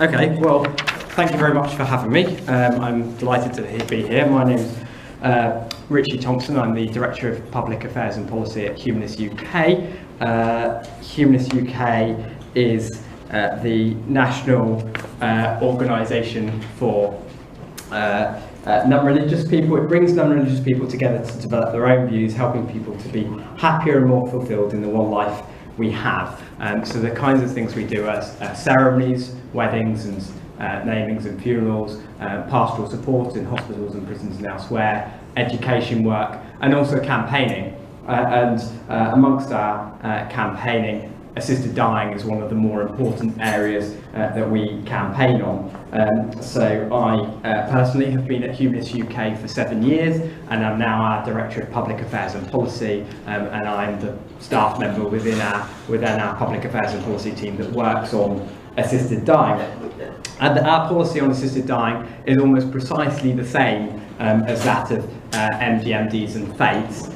Okay, well, thank you very much for having me. I'm delighted to be here. My name's Richy Thompson. I'm the Director of Public Affairs and Policy at Humanists UK. Humanists UK is the national organisation for non-religious people. It brings non-religious people together to develop their own views, helping people to be happier and more fulfilled in the one life we have. So the kinds of things we do are ceremonies, weddings and namings and funerals, pastoral support in hospitals and prisons and elsewhere, education work, and also campaigning. Amongst our campaigning, assisted dying is one of the more important areas that we campaign on. So I personally have been at Humanists UK for 7 years, and I'm now our Director of Public Affairs and Policy, and I'm the staff member within our Public Affairs and Policy team that works on assisted dying. And our policy on assisted dying is almost precisely the same as that of MDMDs and FATES,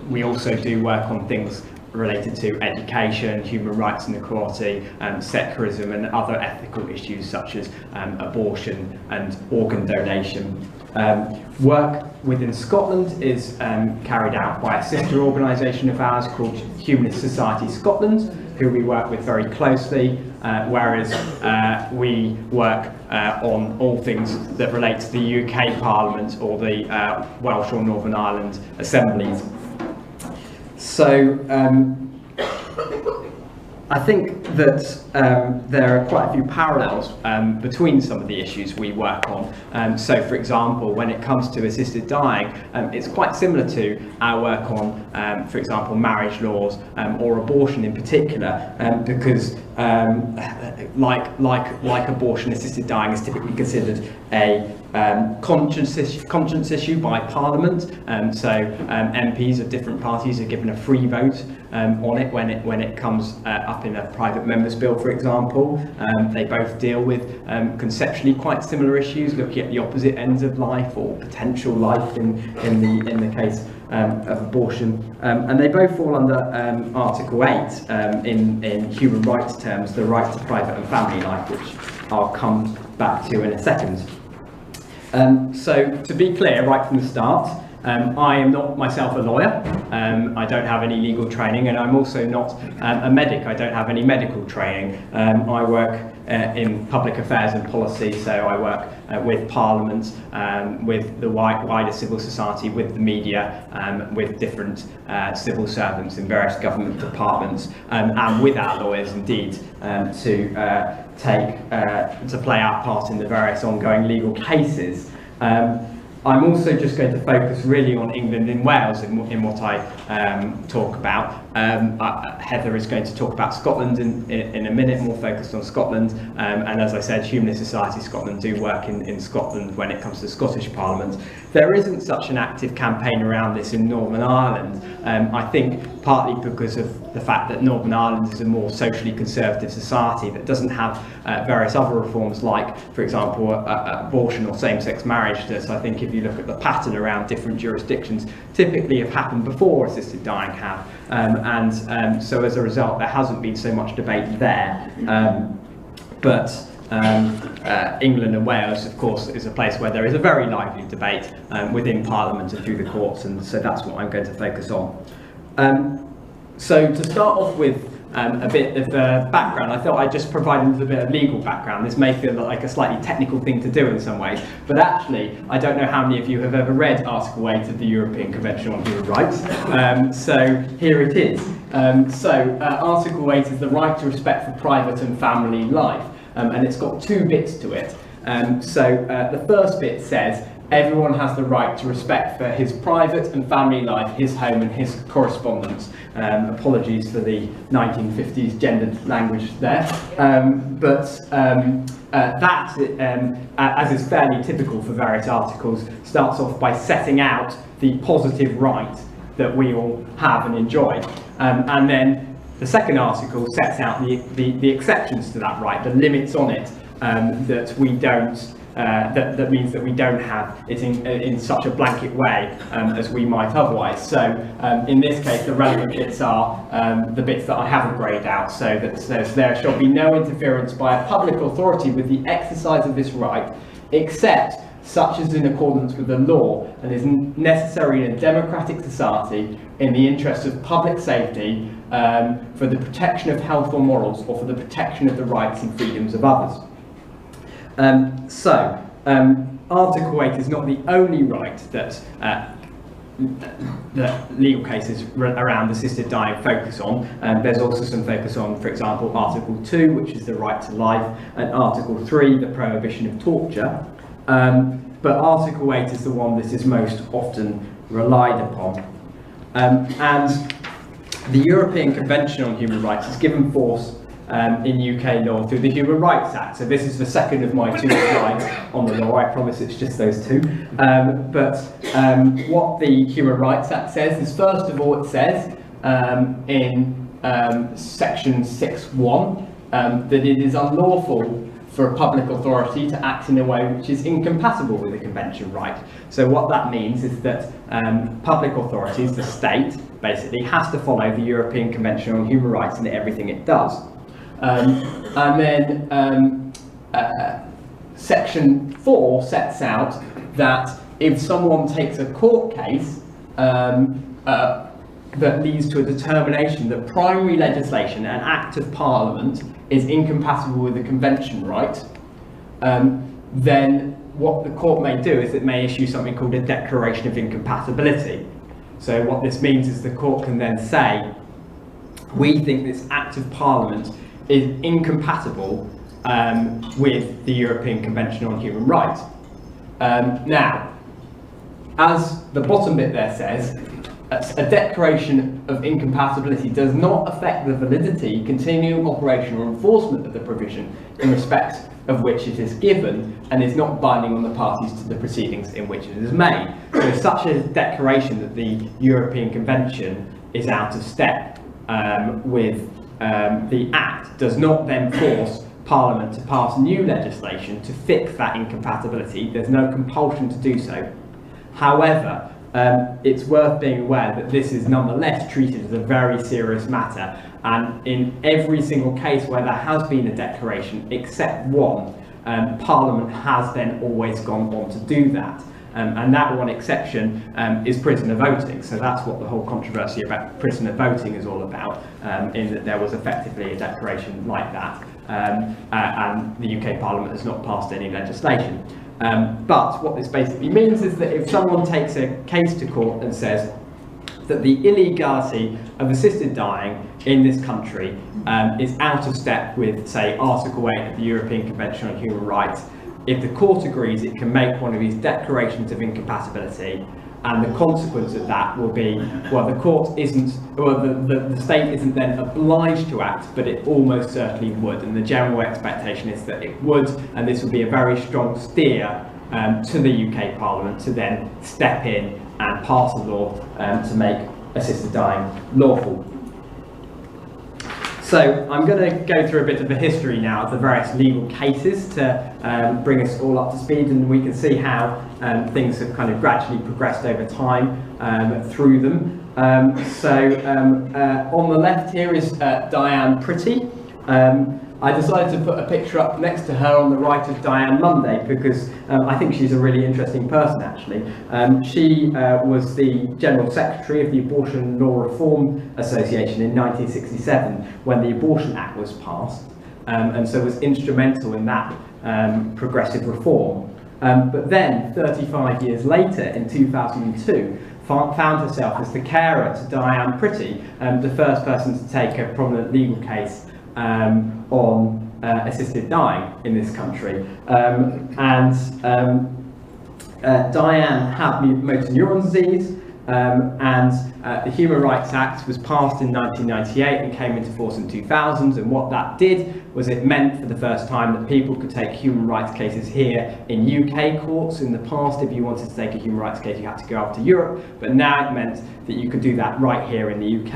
we also do work on things related to education, human rights and equality, secularism and other ethical issues such as abortion and organ donation. Work within Scotland is carried out by a sister organisation of ours called Humanist Society Scotland, who we work with very closely, whereas we work on all things that relate to the UK Parliament or the Welsh or Northern Ireland assemblies. So I think that there are quite a few parallels between some of the issues we work on. So for example, when it comes to assisted dying, it's quite similar to our work on, for example, marriage laws or abortion in particular, because like abortion, assisted dying is typically considered a conscience issue by Parliament. So MPs of different parties are given a free vote on it when it comes up in a private member's bill, for example. They both deal with conceptually quite similar issues, looking at the opposite ends of life or potential life in the case of abortion, and they both fall under Article 8 in human rights terms, the right to private and family life, which I'll come back to in a second. So to be clear right from the start, I am not myself a lawyer. I don't have any legal training, and I'm also not a medic. I don't have any medical training. I work in public affairs and policy, so I work with Parliament, with the wider civil society, with the media, with different civil servants in various government departments, and with our lawyers indeed, to play our part in the various ongoing legal cases. I'm also just going to focus really on England and Wales in what I talk about. Heather is going to talk about Scotland in a minute, more focused on Scotland. And as I said, Humanist Society Scotland do work in Scotland when it comes to the Scottish Parliament. There isn't such an active campaign around this in Northern Ireland. I think partly because of the fact that Northern Ireland is a more socially conservative society that doesn't have various other reforms like, for example, abortion or same-sex marriage. So I think if you look at the pattern around different jurisdictions, typically have happened before assisted dying have. So as a result, there hasn't been so much debate there. England and Wales, of course, is a place where there is a very lively debate within Parliament and through the courts, and so that's what I'm going to focus on. So to start off with a bit of background, I thought I'd just provide a little bit of legal background. This may feel like a slightly technical thing to do in some ways, but actually, I don't know how many of you have ever read Article 8 of the European Convention on Human Rights. So here it is. Article 8 is the right to respect for private and family life, and it's got two bits to it. The first bit says, everyone has the right to respect for his private and family life, his home and his correspondence. Apologies for the 1950s gendered language there. As is fairly typical for various articles, starts off by setting out the positive right that we all have and enjoy. And then the second article sets out the exceptions to that right, the limits on it, that we don't that means that we don't have it in such a blanket way as we might otherwise. So in this case, the relevant bits are the bits that I haven't greyed out, so that says there shall be no interference by a public authority with the exercise of this right, except such as in accordance with the law and is necessary in a democratic society in the interest of public safety, for the protection of health or morals, or for the protection of the rights and freedoms of others. Article 8 is not the only right that legal cases around assisted dying focus on. There's also some focus on, for example, Article 2, which is the right to life, and Article 3, the prohibition of torture. But Article 8 is the one that is most often relied upon. And the European Convention on Human Rights is given force in UK law through the Human Rights Act. So this is the second of my 2 slides on the law. I promise it's just those 2. What the Human Rights Act says is, first of all, it says in section 6.1 that it is unlawful for a public authority to act in a way which is incompatible with the convention right. So what that means is that public authorities, the state, basically has to follow the European Convention on Human Rights in everything it does. And then section 4 sets out that if someone takes a court case that leads to a determination that primary legislation, an act of Parliament, is incompatible with the convention right, then what the court may do is it may issue something called a declaration of incompatibility. So what this means is the court can then say, we think this act of Parliament is incompatible with the European Convention on Human Rights. Now, as the bottom bit there says, a declaration of incompatibility does not affect the validity, continuing operation or enforcement of the provision in respect of which it is given, and is not binding on the parties to the proceedings in which it is made. So such a declaration that the European Convention is out of step with the Act does not then force Parliament to pass new legislation to fix that incompatibility. There's no compulsion to do so. However, it's worth being aware that this is nonetheless treated as a very serious matter, and in every single case where there has been a declaration except one, Parliament has then always gone on to do that. And that one exception is prisoner voting. So that's what the whole controversy about prisoner voting is all about, in that there was effectively a declaration like that, and the UK Parliament has not passed any legislation. But what this basically means is that if someone takes a case to court and says that the illegality of assisted dying in this country is out of step with, say, Article 8 of the European Convention on Human Rights, if the court agrees, it can make one of these declarations of incompatibility, and the consequence of that will be, well, the court isn't, well, the state isn't then obliged to act, but it almost certainly would, and the general expectation is that it would, and this would be a very strong steer to the UK Parliament to then step in and pass a law to make assisted dying lawful. So I'm going to go through a bit of the history now of the various legal cases to bring us all up to speed, and we can see how things have kind of gradually progressed over time through them. On the left here is Diane Pretty. I decided to put a picture up next to her on the right of Diane Munday because I think she's a really interesting person, actually. She was the General Secretary of the Abortion Law Reform Association in 1967 when the Abortion Act was passed, and so was instrumental in that progressive reform. But then, 35 years later, in 2002, found herself as the carer to Diane Pretty, the first person to take a prominent legal case on assisted dying in this country. Diane had motor neuron disease, The Human Rights Act was passed in 1998 and came into force in 2000, and what that did was it meant for the first time that people could take human rights cases here in UK courts. In the past, if you wanted to take a human rights case, you had to go up to Europe, but now it meant that you could do that right here in the UK,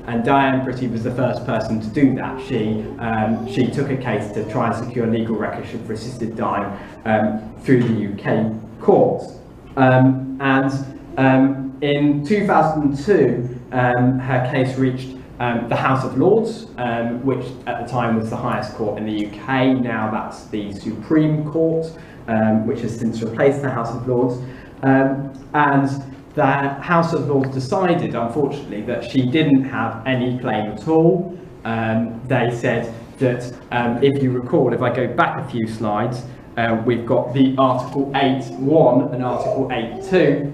and Diane Pretty was the first person to do that. She took a case to try and secure legal recognition for assisted dying through the UK courts. In 2002, her case reached the House of Lords, which at the time was the highest court in the UK. Now that's the Supreme Court, which has since replaced the House of Lords. And the House of Lords decided, unfortunately, that she didn't have any claim at all. They said that, if you recall, if I go back a few slides, we've got the Article 8.1 and Article 8.2.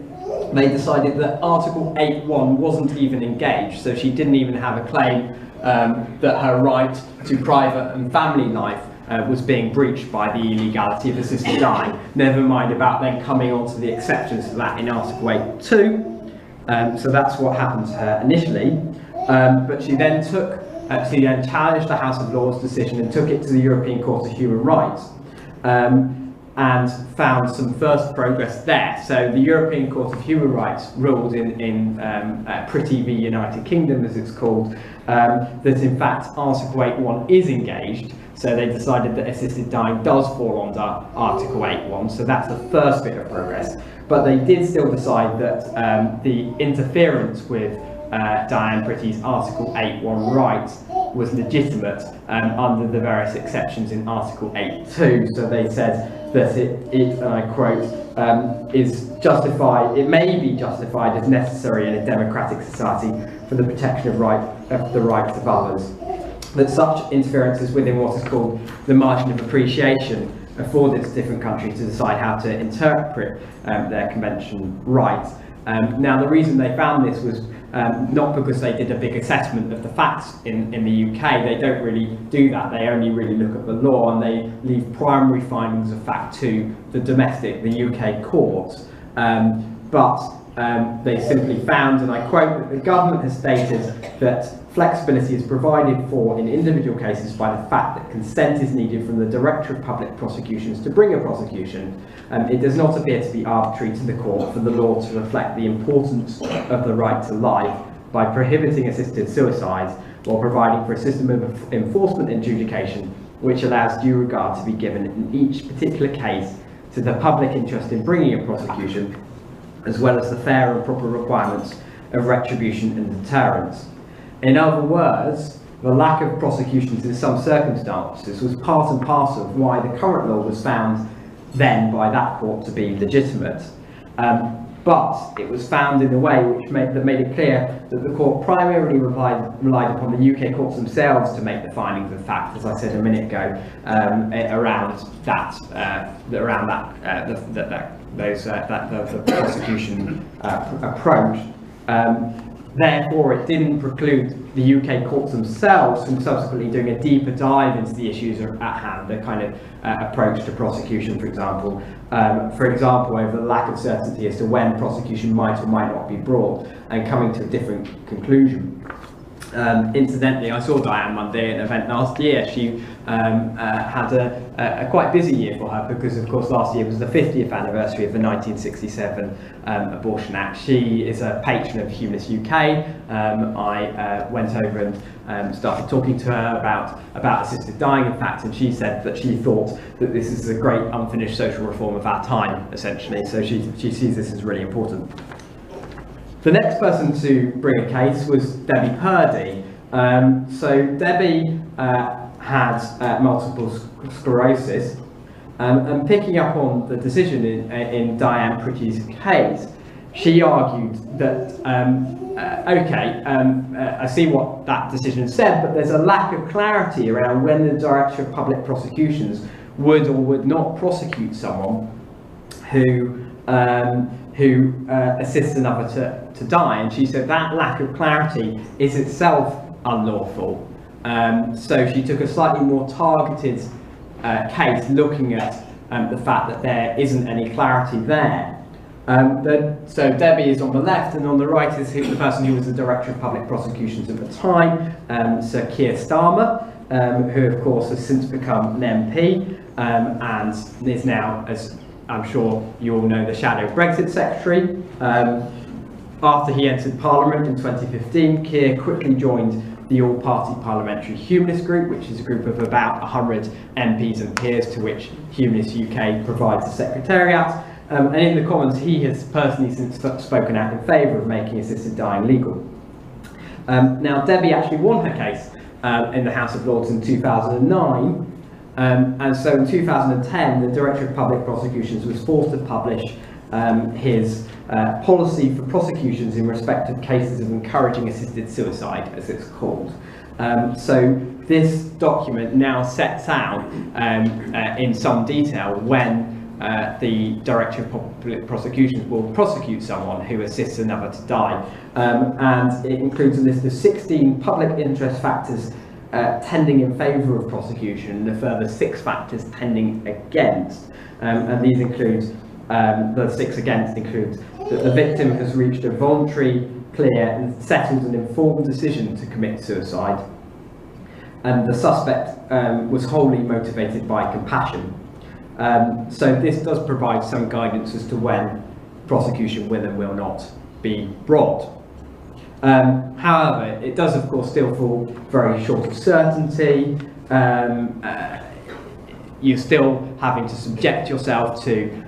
They decided that Article 8.1 wasn't even engaged, so she didn't even have a claim that her right to private and family life was being breached by the illegality of assisted dying. Never mind about then coming on to the exceptions to that in Article 8.2. So that's what happened to her initially. But she then challenged the House of Lords decision and took it to the European Court of Human Rights. And found some first progress there. So the European Court of Human Rights ruled in Pretty v United Kingdom, as it's called, that in fact Article 8.1 is engaged. So they decided that assisted dying does fall under Article 8.1. So that's the first bit of progress. But they did still decide that the interference with Diane Pretty's Article 8.1 rights was legitimate under the various exceptions in Article 8.2. So they said that it and I quote, is justified, it may be justified as necessary in a democratic society for the protection of the rights of others. That such interference is within what is called the margin of appreciation afforded to different countries to decide how to interpret their convention rights. Now, the reason they found this was not because they did a big assessment of the facts in the UK. They don't really do that. They only really look at the law, and they leave primary findings of fact to the UK courts. But they simply found, and I quote, that the government has stated that flexibility is provided for in individual cases by the fact that consent is needed from the Director of Public Prosecutions to bring a prosecution. It does not appear to be arbitrary to the court for the law to reflect the importance of the right to life by prohibiting assisted suicides while providing for a system of enforcement and adjudication which allows due regard to be given in each particular case to the public interest in bringing a prosecution, as well as the fair and proper requirements of retribution and deterrence. In other words, the lack of prosecutions in some circumstances was part and parcel of why the current law was found then by that court to be legitimate. But it was found in a way which made it clear that the court primarily relied upon the UK courts themselves to make the findings of fact, as I said a minute ago, around the prosecution approach. Therefore, it didn't preclude the UK courts themselves from subsequently doing a deeper dive into the issues at hand, the kind of approach to prosecution, for example, over the lack of certainty as to when prosecution might or might not be brought, and coming to a different conclusion. Incidentally, I saw Diane one day at an event last year. She had a quite busy year for her because, of course, last year was the 50th anniversary of the 1967 Abortion Act. She is a patron of Humanists UK. I went over and started talking to her about assisted dying, in fact, and she said that she thought that this is a great unfinished social reform of our time, essentially. So she sees this as really important. The next person to bring a case was Debbie Purdy. So Debbie had multiple sclerosis, and picking up on the decision in Diane Pretty's case, she argued that, I see what that decision said, but there's a lack of clarity around when the Director of Public Prosecutions would or would not prosecute someone who assists another to die, and she said that lack of clarity is itself unlawful. So she took a slightly more targeted case looking at the fact that there isn't any clarity there. So Debbie is on the left, and on the right is the person who was the Director of Public Prosecutions at the time, Sir Keir Starmer, who of course has since become an MP and is now, as I'm sure you all know, the Shadow Brexit Secretary. After he entered Parliament in 2015, Keir quickly joined the all-party parliamentary Humanist Group, which is a group of about 100 MPs and peers to which Humanists UK provides a secretariat. And in the Commons, he has personally since spoken out in favour of making assisted dying legal. Now, Debbie actually won her case in the House of Lords in 2009, and so in 2010, the Director of Public Prosecutions was forced to publish his policy for prosecutions in respect of cases of encouraging assisted suicide, as it's called. So this document now sets out in some detail when the Director of Public Prosecutions will prosecute someone who assists another to die. And it includes a list of 16 public interest factors tending in favour of prosecution, and a further 6 factors tending against. And these include, the 6 against include that the victim has reached a voluntary, clear and settled and informed decision to commit suicide, and the suspect was wholly motivated by compassion. So this does provide some guidance as to when prosecution will and will not be brought. However, it does of course still fall very short of certainty. You're still having to subject yourself to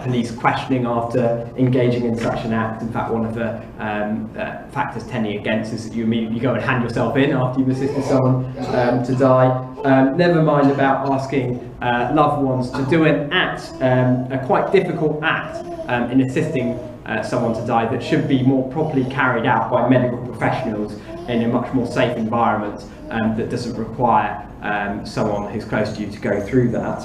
police questioning after engaging in such an act. In fact, one of the factors tending against is that you immediately go and hand yourself in after you've assisted someone to die. Never mind about asking loved ones to do an act, a quite difficult act in assisting someone to die that should be more properly carried out by medical professionals in a much more safe environment that doesn't require someone who's close to you to go through that.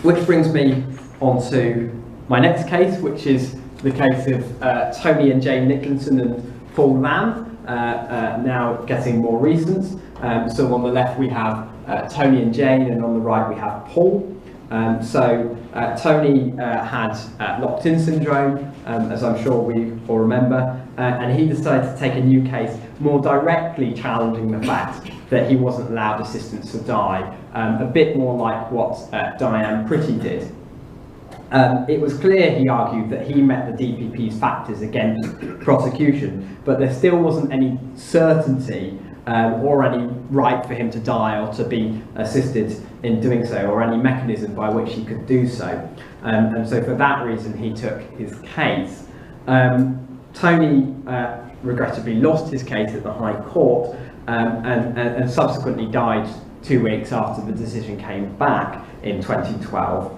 Which brings me on to my next case, which is the case of Tony and Jane Nicholson and Paul Lamb, now getting more recent. So on the left we have Tony and Jane, and on the right we have Paul. Tony had locked-in syndrome, as I'm sure we all remember, and he decided to take a new case more directly challenging the fact that he wasn't allowed assistance to die, a bit more like what Diane Pretty did. It was clear, he argued, that he met the DPP's factors against prosecution, but there still wasn't any certainty or any right for him to die or to be assisted in doing so, or any mechanism by which he could do so. And so for that reason he took his case. Tony regrettably lost his case at the High Court and subsequently died 2 weeks after the decision came back in 2012.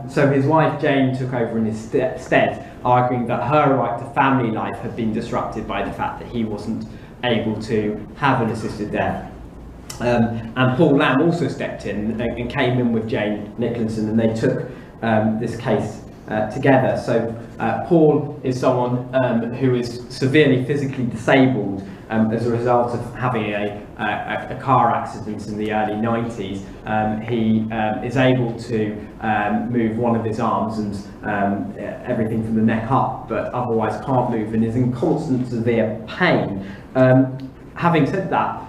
So his wife Jane took over in his stead, arguing that her right to family life had been disrupted by the fact that he wasn't able to have an assisted death. And Paul Lamb also stepped in and came in with Jane Nicholson, and they took this case together. So Paul is someone who is severely physically disabled as a result of having a car accident in the early 90s. He is able to move one of his arms and everything from the neck up, but otherwise can't move, and is in constant severe pain. Having said that,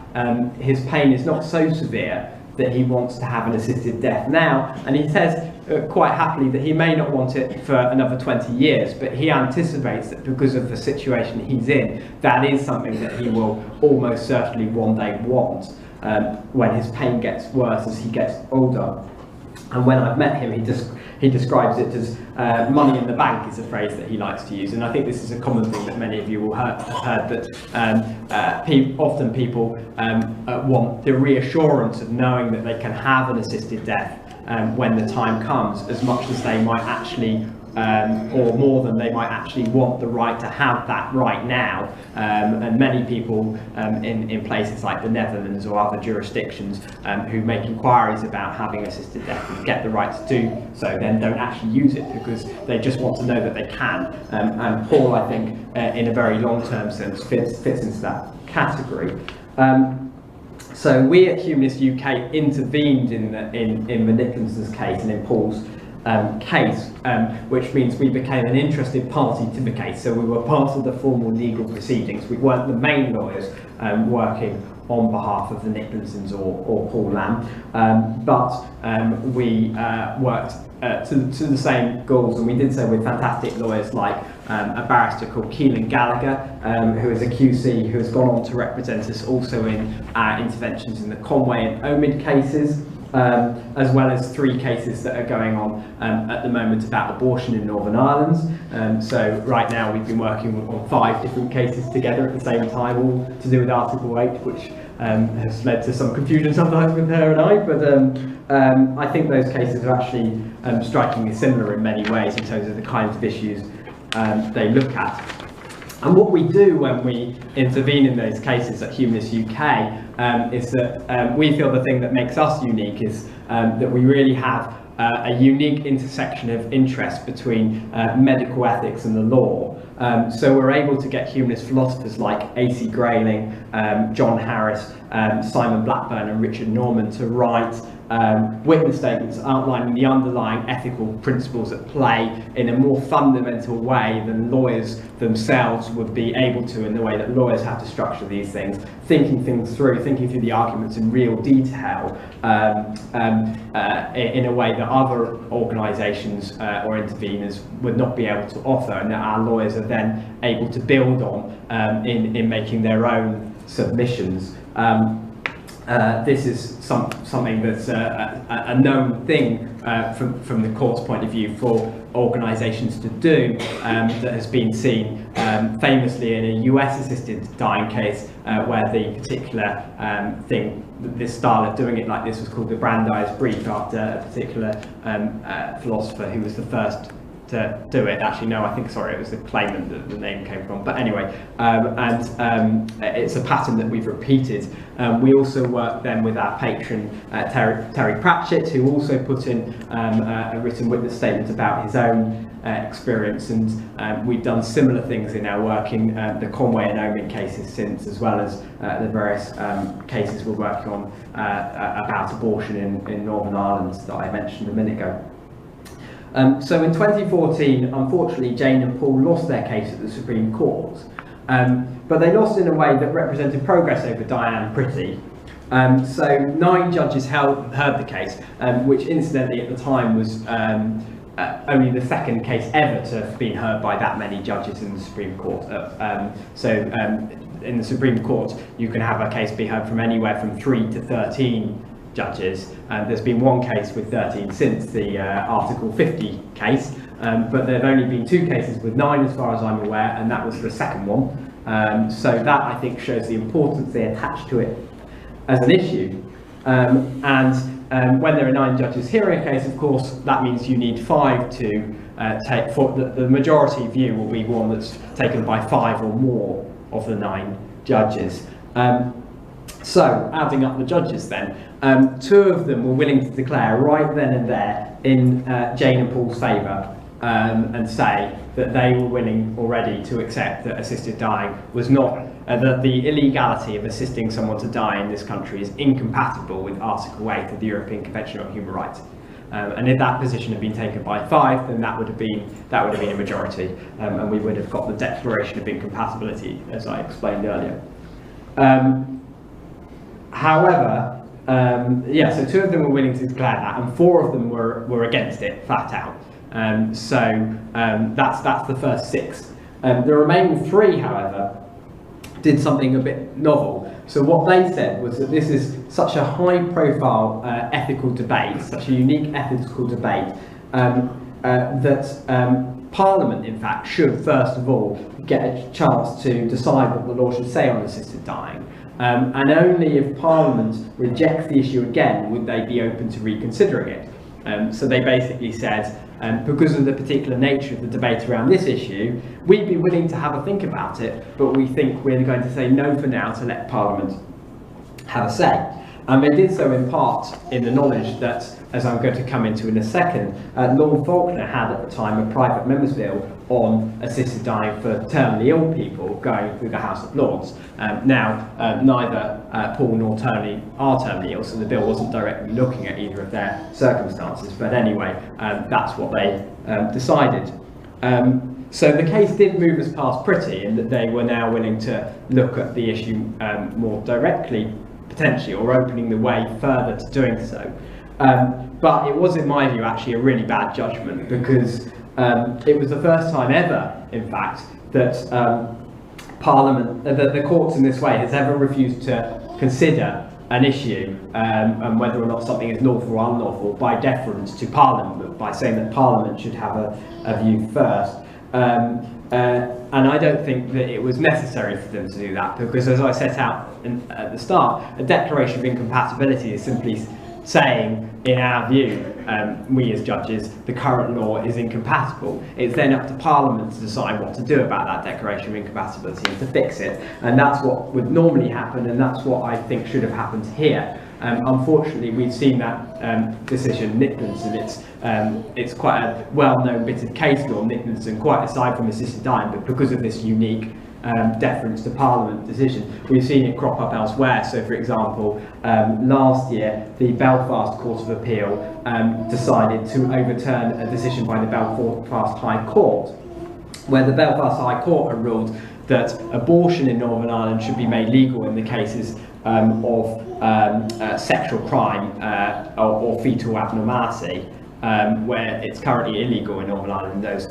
his pain is not so severe that he wants to have an assisted death now, and he says quite happily that he may not want it for another 20 years, but he anticipates that because of the situation he's in, that is something that he will almost certainly one day want when his pain gets worse as he gets older. And when I've met him, he describes it as money in the bank is a phrase that he likes to use, and I think this is a common thing that many of you will have heard, that often people want the reassurance of knowing that they can have an assisted death when the time comes, as much as they might actually, or more than they might actually want the right to have that right now. And many people in places like the Netherlands or other jurisdictions who make inquiries about having assisted death and get the right to do so, then don't actually use it because they just want to know that they can. And Paul, I think, in a very long-term sense, fits into that category. So we at Humanists UK intervened in the Nicholson's case and in Paul's case, which means we became an interested party to the case. So we were part of the formal legal proceedings. We weren't the main lawyers working on behalf of the Nicholsons or Paul Lamb, but we worked to the same goals, and we did so with fantastic lawyers like a barrister called Keelan Gallagher, who is a QC who has gone on to represent us also in our interventions in the Conway and Omid cases, as well as 3 cases that are going on at the moment about abortion in Northern Ireland. So right now we've been working on 5 different cases together at the same time, all to do with Article 8, which has led to some confusion sometimes with her and I, but I think those cases are actually strikingly similar in many ways in terms of the kinds of issues they look at. And what we do when we intervene in those cases at Humanists UK is that we feel the thing that makes us unique is that we really have a unique intersection of interest between medical ethics and the law. So we're able to get humanist philosophers like A.C. Grayling, John Harris, Simon Blackburn and Richard Norman to write witness statements outlining the underlying ethical principles at play in a more fundamental way than lawyers themselves would be able to, in the way that lawyers have to structure these things, thinking through the arguments in real detail, in a way that other organisations or interveners would not be able to offer, and that our lawyers are then able to build on in making their own submissions. This is something that's a known thing from the court's point of view for organisations to do, that has been seen famously in a US-assisted dying case where the particular this style of doing it like this was called the Brandeis Brief, after a particular philosopher who was the first to do it. Actually, no, I think, sorry, it was the claimant that the name came from. But anyway, it's a pattern that we've repeated. We also work then with our patron, Terry Pratchett, who also put in a written witness statement about his own experience, and we've done similar things in our work in the Conway and Omid cases since, as well as the various cases we're working on about abortion in Northern Ireland that I mentioned a minute ago. So in 2014, unfortunately, Jane and Paul lost their case at the Supreme Court, but they lost in a way that represented progress over Diane Pretty. So 9 judges heard the case, which incidentally at the time was only the second case ever to have been heard by that many judges in the Supreme Court. In the Supreme Court, you can have a case be heard from anywhere from 3 to 13 judges. There's been one case with 13 since the Article 50 case, but there have only been 2 cases with 9 as far as I'm aware, and that was the second one. So that, I think, shows the importance they attach to it as an issue. And when there are 9 judges hearing a case, of course, that means you need 5 to take, for the majority view will be one that's taken by 5 or more of the 9 judges. So, adding up the judges then, 2 of them were willing to declare right then and there in Jane and Paul's favour, and say that they were willing already to accept that assisted dying was not, that the illegality of assisting someone to die in this country is incompatible with Article 8 of the European Convention on Human Rights. And if that position had been taken by 5, then that would have been a majority, and we would have got the Declaration of Incompatibility, as I explained earlier. However, so 2 of them were willing to declare that, and 4 of them were against it, flat out. So that's the first 6. The remaining 3, however, did something a bit novel. So what they said was that this is such a high-profile ethical debate, such a unique ethical debate, that Parliament, in fact, should first of all get a chance to decide what the law should say on assisted dying. And only if Parliament rejects the issue again would they be open to reconsidering it. So they basically said, because of the particular nature of the debate around this issue, we'd be willing to have a think about it, but we think we're going to say no for now to let Parliament have a say. And they did so in part in the knowledge that, as I'm going to come into in a second, Lord Faulkner had at the time a private member's bill on assisted dying for terminally ill people going through the House of Lords. Now, neither Paul nor Tony are terminally ill, so the bill wasn't directly looking at either of their circumstances. But anyway, that's what they decided. So the case did move us past pretty, in that they were now willing to look at the issue more directly, potentially, or opening the way further to doing so. But it was, in my view, actually a really bad judgment, because it was the first time ever, in fact, that Parliament, that the courts in this way has ever refused to consider an issue and whether or not something is lawful or unlawful by deference to Parliament, by saying that Parliament should have a view first. And I don't think that it was necessary for them to do that, because, as I set out at the start, a declaration of incompatibility is simply saying, in our view, we as judges, the current law is incompatible. It's then up to Parliament to decide what to do about that declaration of incompatibility and to fix it. And that's what would normally happen, and that's what I think should have happened here. Unfortunately, we've seen that decision, Nicklinson. It's quite a well-known bit of case law, Nicklinson, quite aside from assisted dying, but because of this unique deference to Parliament decision, we've seen it crop up elsewhere. So, for example, last year, the Belfast Court of Appeal decided to overturn a decision by the Belfast High Court, where the Belfast High Court had ruled that abortion in Northern Ireland should be made legal in the cases of sexual crime or fetal abnormality, where it's currently illegal in Northern Ireland in those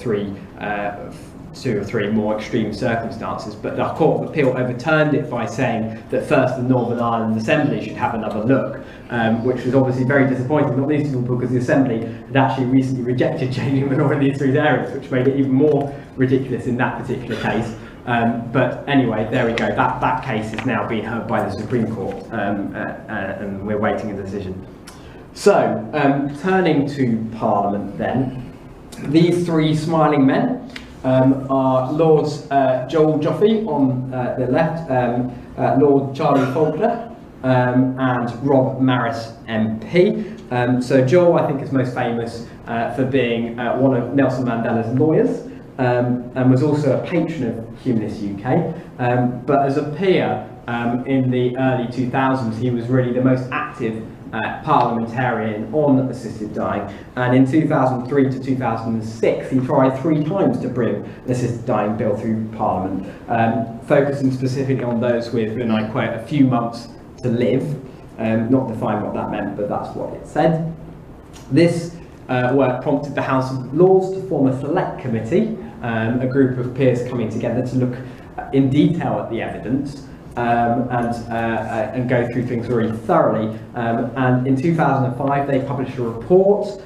two or three more extreme circumstances. But the Court of Appeal overturned it by saying that first the Northern Ireland Assembly should have another look, which was obviously very disappointing, not least of all because the Assembly had actually recently rejected changing the law in these three areas, which made it even more ridiculous in that particular case. But anyway, there we go. That case is now being heard by the Supreme Court, and we're waiting a decision. So, turning to Parliament then, these three smiling men are Lords Joel Joffe on the left, Lord Charlie Faulkner, and Rob Maris MP. So Joel, I think, is most famous for being one of Nelson Mandela's lawyers, and was also a patron of Humanists UK. But as a peer in the early 2000s, he was really the most active parliamentarian on assisted dying, and in 2003 to 2006 he tried 3 times to bring an assisted dying bill through Parliament, focusing specifically on those with, and I quote, a few months to live, not define what that meant, but that's what it said. This work prompted the House of Lords to form a select committee, a group of peers coming together to look in detail at the evidence and go through things very thoroughly. And in 2005 they published a report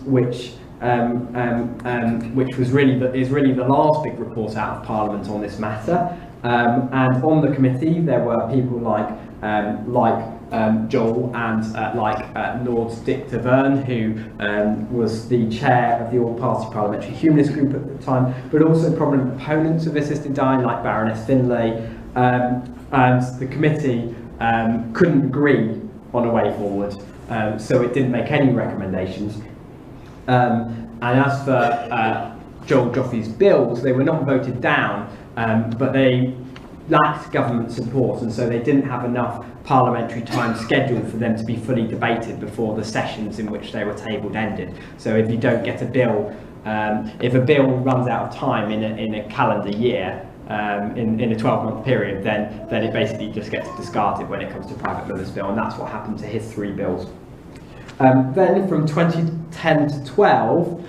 which was really the last big report out of Parliament on this matter. And on the committee there were people like Joel and Lord Dick Deverne, who was the chair of the All-Party Parliamentary Humanist Group at the time, but also prominent opponents of assisted dying like Baroness Finlay. And the committee couldn't agree on a way forward, so it didn't make any recommendations. And as for Joel Joffe's bills, they were not voted down, but they lacked government support, and so they didn't have enough parliamentary time scheduled for them to be fully debated before the sessions in which they were tabled ended. So if you don't get a bill, if a bill runs out of time in a calendar year, in a 12-month period, then it basically just gets discarded when it comes to private member's bill, and that's what happened to his 3 bills. Then from 2010 to 12,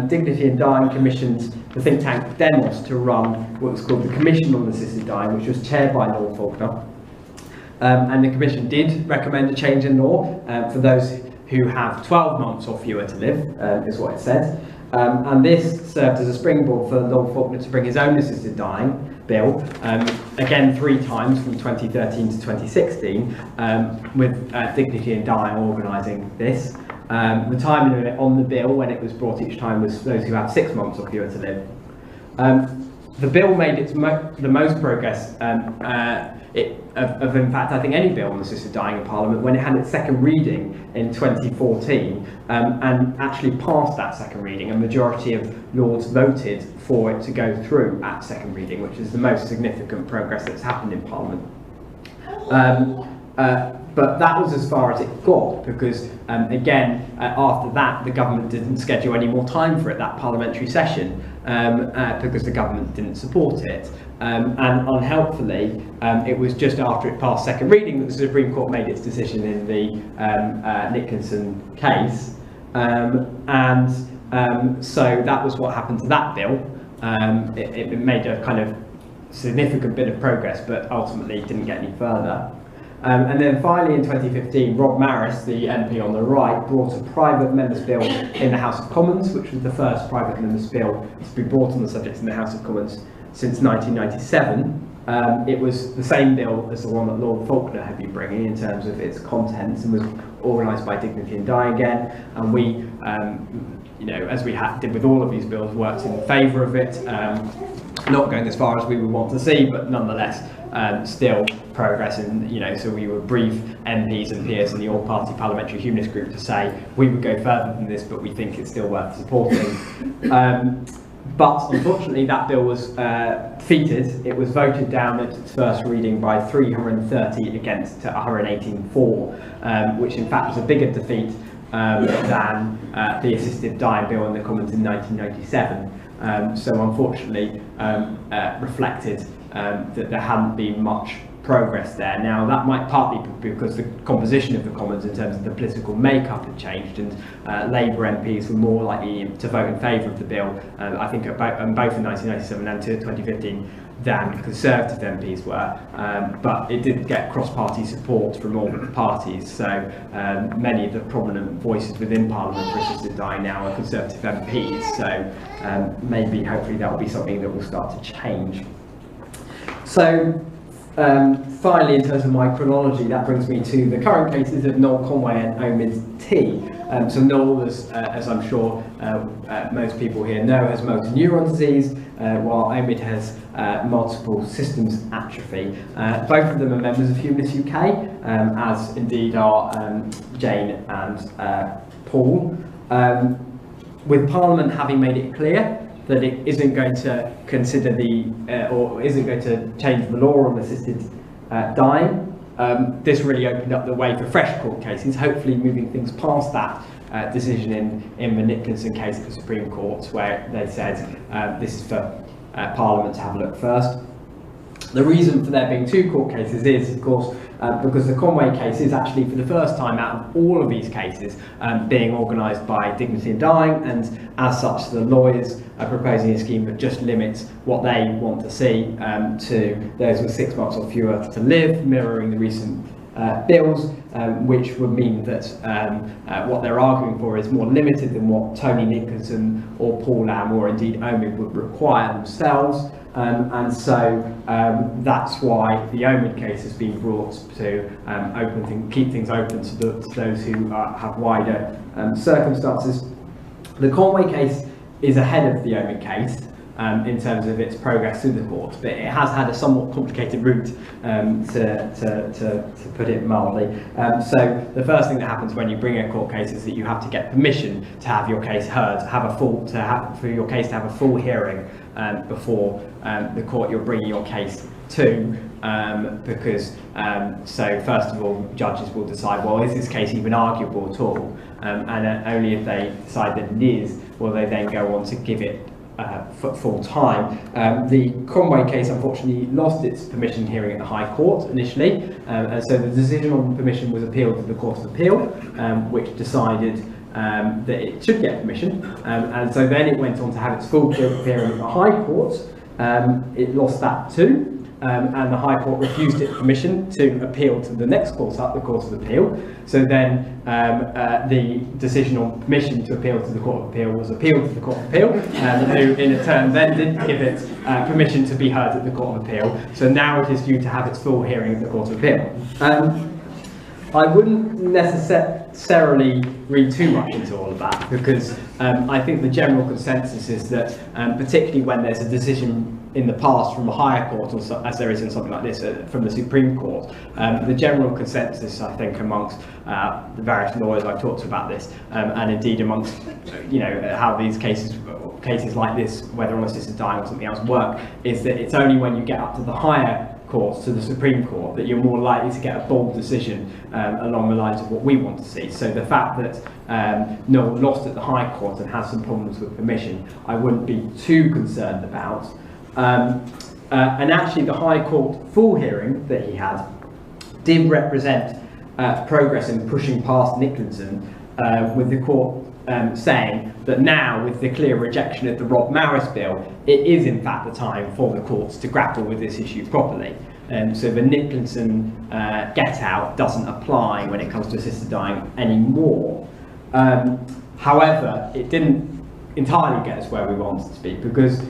Dignity in Dying commissioned the think tank Demos to run what was called the Commission on Assisted Dying, which was chaired by Lord Faulkner. And the Commission did recommend a change in law for those who have 12 months or fewer to live, is what it said. And this served as a springboard for Lord Faulkner to bring his own assisted dying bill, again 3 times from 2013 to 2016, with Dignity in Dying organising this. The time limit on the bill when it was brought each time was those who have 6 months or fewer to live. The bill made the most progress of in fact, I think any bill on assisted dying in Parliament when it had its second reading in 2014 and actually passed that second reading. A majority of Lords voted for it to go through at second reading, which is the most significant progress that's happened in Parliament. But that was as far as it got, because again, after that, the government didn't schedule any more time for it, that parliamentary session, because the government didn't support it. And unhelpfully, it was just after it passed second reading that the Supreme Court made its decision in the Nicholson case. So that was what happened to that bill. It made a kind of significant bit of progress, but ultimately didn't get any further. And then finally in 2015, Rob Maris, the MP on the right, brought a private members' bill in the House of Commons, which was the first private members' bill to be brought on the subject in the House of Commons since 1997. It was the same bill as the one that Lord Faulkner had been bringing in terms of its contents, and was organised by Dignity in Dying again. And we, you know, as we did with all of these bills, worked in favour of it. Not going as far as we would want to see, but nonetheless still progress. And you know, so we would brief MPs and peers in the all-party parliamentary humanist group to say we would go further than this, but we think it's still worth supporting. But unfortunately, that bill was defeated. It was voted down at its first reading by 330 against to 118 for, which in fact was a bigger defeat than the assisted dying bill in the Commons in 1997. So unfortunately reflected that there hadn't been much progress there. Now that might partly be because the composition of the Commons in terms of the political makeup had changed, and Labour MPs were more likely to vote in favour of the bill, I think both in 1997 and 2015, than Conservative MPs were, but it did get cross-party support from all the parties, so many of the prominent voices within Parliament for assisted dying now are Conservative MPs, so maybe hopefully that will be something that will start to change. So finally, in terms of my chronology, that brings me to the current cases of Noel Conway and Omid T. So Noel, as I'm sure most people here know, has motor neuron disease, while Omid has multiple systems atrophy. Both of them are members of Humanists UK, as indeed are Jane and Paul. With Parliament having made it clear that it isn't going to consider or isn't going to change the law on assisted dying, this really opened up the way for fresh court cases, hopefully moving things past that decision in the Nicholson case at the Supreme Court, where they said this is for Parliament to have a look first. The reason for there being two court cases is, of course, because the Conway case is actually for the first time out of all of these cases being organised by Dignity in Dying, and as such the lawyers are proposing a scheme that just limits what they want to see to those with 6 months or fewer to live, mirroring the recent bills, which would mean that what they're arguing for is more limited than what Tony Nicholson or Paul Lamb or indeed Omid would require themselves. And so that's why the Omid case has been brought to keep things open to those who have wider circumstances. The Conway case is ahead of the Omid case in terms of its progress through the court, but it has had a somewhat complicated route, to put it mildly. So the first thing that happens when you bring a court case is that you have to get permission to have your case heard, for your case to have a full hearing before the court you're bringing your case to, because so first of all, judges will decide, well, is this case even arguable at all, and only if they decide that it is will they then go on to give it full time. The Conway case unfortunately lost its permission hearing at the High Court initially, and so the decision on permission was appealed to the Court of Appeal, which decided that it should get permission, and so then it went on to have its full hearing at the High Court. It lost that too, and the High Court refused it permission to appeal to the next court up, the Court of Appeal. So then the decision on permission to appeal to the Court of Appeal was appealed to the Court of Appeal, who in a turn then did give it permission to be heard at the Court of Appeal. So now it is due to have its full hearing at the Court of Appeal. I wouldn't necessarily read too much into all of that, because I think the general consensus is that particularly when there's a decision in the past from a higher court, or so, as there is in something like this from the Supreme Court. The general consensus, I think, amongst the various lawyers I've talked to about this, and indeed amongst how these cases like this, whether on assisted dying or something else, work, is that it's only when you get up to the higher courts, to the Supreme Court, that you're more likely to get a bold decision along the lines of what we want to see. So the fact that Noel lost at the High Court and has some problems with permission, I wouldn't be too concerned about. And actually the High Court full hearing that he had did represent progress in pushing past Nicholson, with the court saying that now, with the clear rejection of the Rob Maris bill, it is in fact the time for the courts to grapple with this issue properly. So the Nicholson get out doesn't apply when it comes to assisted dying anymore. However, it didn't entirely get us where we wanted to be, because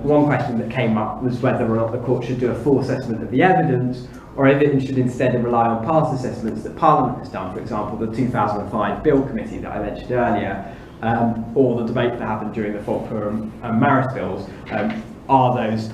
one question that came up was whether or not the court should do a full assessment of the evidence, or if it should instead rely on past assessments that Parliament has done, for example, the 2005 Bill Committee that I mentioned earlier, or the debate that happened during the Faulkner and Maris bills. Are those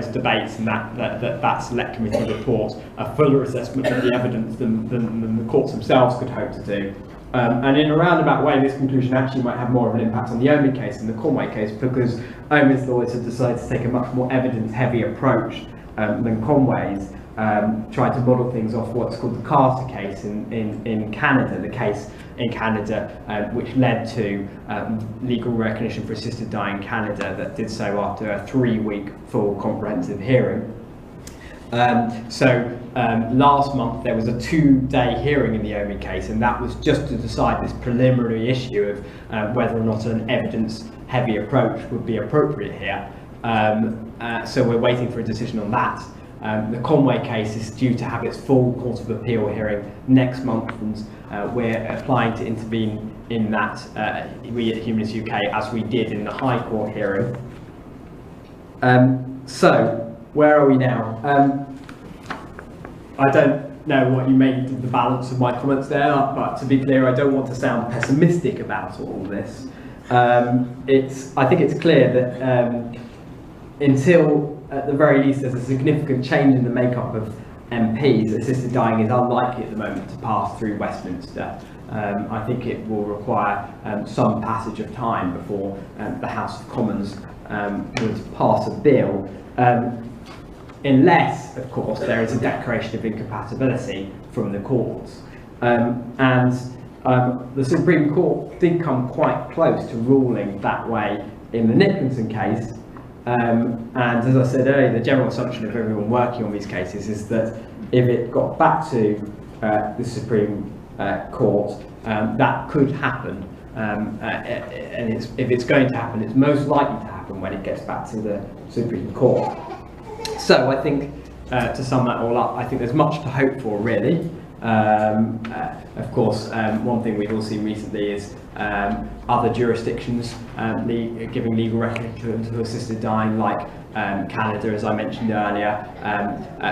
debates and that select committee report a fuller assessment of the evidence than the courts themselves could hope to do? And in a roundabout way, this conclusion actually might have more of an impact on the Omi case than the Conway case, because Omi's lawyers have decided to take a much more evidence-heavy approach than Conway's, trying to model things off what's called the Carter case in Canada, the case in Canada which led to legal recognition for assisted dying in Canada, that did so after a 3-week full comprehensive hearing. Last month there was a 2-day hearing in the Omi case, and that was just to decide this preliminary issue of whether or not an evidence-heavy approach would be appropriate here. So we're waiting for a decision on that. The Conway case is due to have its full Court of Appeal hearing next month, and we're applying to intervene in that, we at Humanists UK, as we did in the High Court hearing. So, where are we now? I don't know what you made of the balance of my comments there, but to be clear, I don't want to sound pessimistic about all this. I think it's clear that until, at the very least, there's a significant change in the makeup of MPs, assisted dying is unlikely at the moment to pass through Westminster. I think it will require some passage of time before the House of Commons would pass a bill. Unless, of course, there is a declaration of incompatibility from the courts. The Supreme Court did come quite close to ruling that way in the Nicholson case. And as I said earlier, the general assumption of everyone working on these cases is that if it got back to the Supreme Court, that could happen. And if it's going to happen, it's most likely to happen when it gets back to the Supreme Court. So I think, to sum that all up, I think there's much to hope for, really. Of course, one thing we've all seen recently is other jurisdictions giving legal recognition to assisted dying, like Canada, as I mentioned earlier,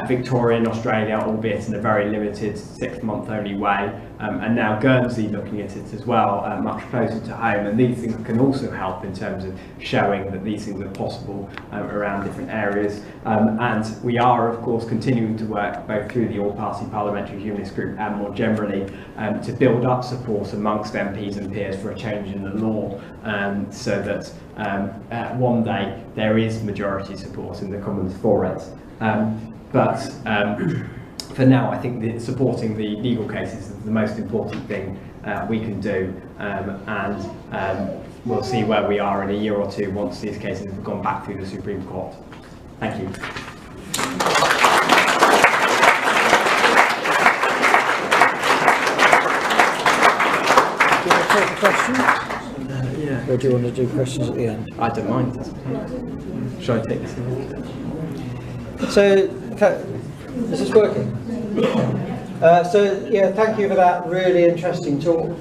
Victoria and Australia, albeit in a very limited 6-month only way, and now Guernsey looking at it as well, much closer to home. And these things can also help in terms of showing that these things are possible around different areas. And we are, of course, continuing to work both through the All-Party Parliamentary Humanist Group and more generally to build up support amongst MPs and peers for a change in the law, so that one day there is majority support in the Commons for it. But for now, I think supporting the legal cases is the most important thing we can do, and we'll see where we are in a year or two once these cases have gone back through the Supreme Court. Thank you. Questions? Yeah. Or do you want to do questions at the end? I don't mind. Shall I take this? So, is this working? Thank you for that really interesting talk,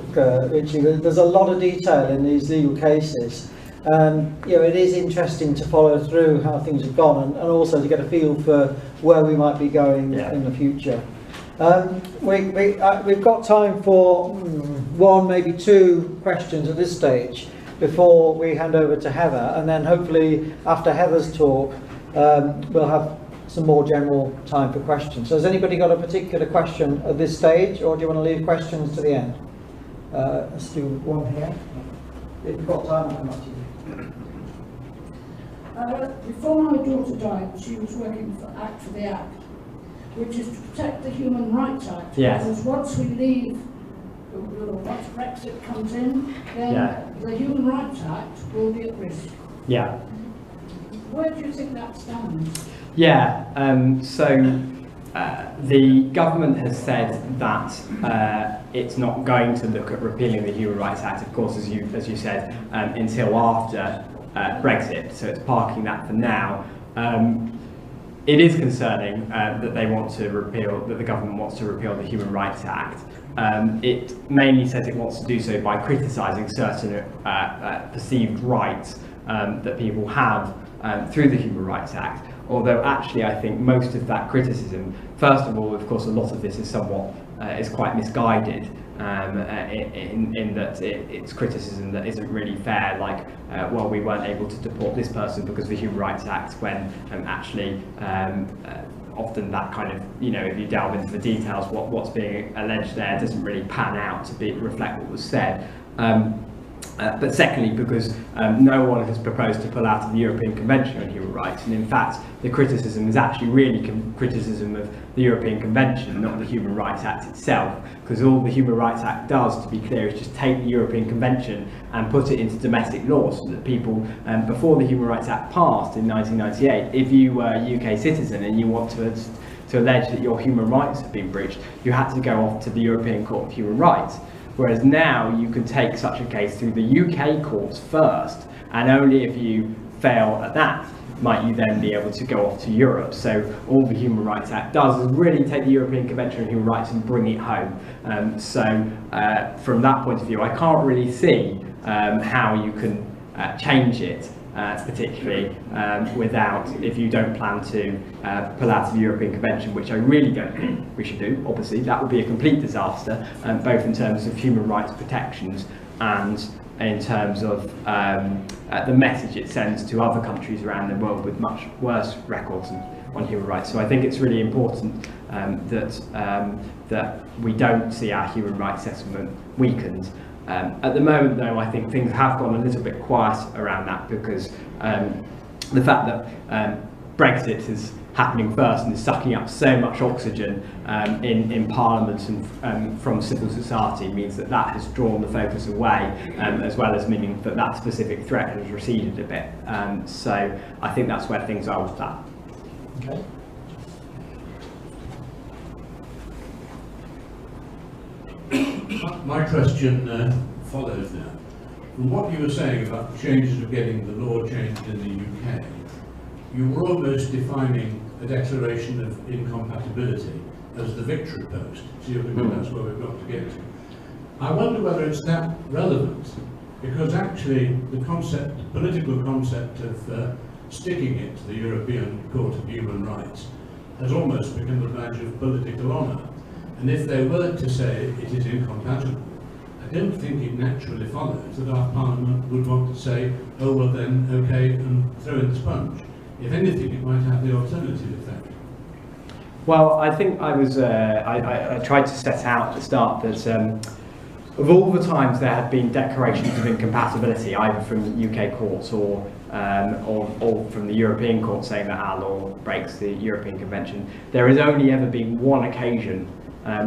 Richie. There's a lot of detail in these legal cases. It is interesting to follow through how things have gone, and also to get a feel for where we might be going in the future. We've got time for one, maybe two questions at this stage. before we hand over to Heather, and then hopefully after Heather's talk we'll have some more general time for questions. So has anybody got a particular question at this stage, or do you want to leave questions to the end? Let's do one here. If you've got time, I'll come up to you. Before my daughter died, she was working for Act for the Act, which is to protect the Human Rights Act. Yes. Because once we leave, once Brexit comes in, then the Human Rights Act will be at risk. Yeah. Where do you think that stands? Yeah, the government has said that it's not going to look at repealing the Human Rights Act, of course, as you said, until after Brexit. So it's parking that for now. It is concerning that they want to repeal, that the government wants to repeal the Human Rights Act. It mainly says it wants to do so by criticising certain perceived rights that people have through the Human Rights Act. Although actually I think most of that criticism, first of all, of course, a lot of this is somewhat, is quite misguided in that it's criticism that isn't really fair, like, well, we weren't able to deport this person because of the Human Rights Act, when actually often that kind of, you know, if you delve into the details, what's being alleged there doesn't really pan out to reflect what was said. But secondly, because no one has proposed to pull out of the European Convention on Human Rights, and in fact the criticism is actually really criticism of the European Convention, not the Human Rights Act itself, because all the Human Rights Act does, to be clear, is just take the European Convention and put it into domestic law, so that people, before the Human Rights Act passed in 1998, if you were a UK citizen and you want to allege that your human rights have been breached, you had to go off to the European Court of Human Rights. Whereas now you can take such a case through the UK courts first, and only if you fail at that might you then be able to go off to Europe. So all the Human Rights Act does is really take the European Convention on Human Rights and bring it home. From that point of view, I can't really see how you can change it, particularly without, if you don't plan to pull out of the European Convention, which I really don't think we should do. Obviously that would be a complete disaster, both in terms of human rights protections and in terms of the message it sends to other countries around the world with much worse records on human rights. So I think it's really important that we don't see our human rights settlement weakened. At the moment, though, I think things have gone a little bit quiet around that, because the fact that Brexit is happening first and is sucking up so much oxygen in Parliament and from civil society means that has drawn the focus away, as well as meaning that specific threat has receded a bit. So I think that's where things are with that. Okay. My question follows now. From what you were saying about the changes of getting the law changed in the UK, you were almost defining a declaration of incompatibility as the victory post. So you think that's where we've got to get to. I wonder whether it's that relevant, because actually the political concept of sticking it to the European Court of Human Rights has almost become a badge of political honour. And if they were to say it is incompatible, I don't think it naturally follows that our Parliament would want to say, oh well then, okay, and throw in the sponge. If anything, it might have the alternative effect. Well, I think I tried to set out at the start that of all the times there have been declarations of incompatibility, either from UK courts or from the European court saying that our law breaks the European Convention, there has only ever been one occasion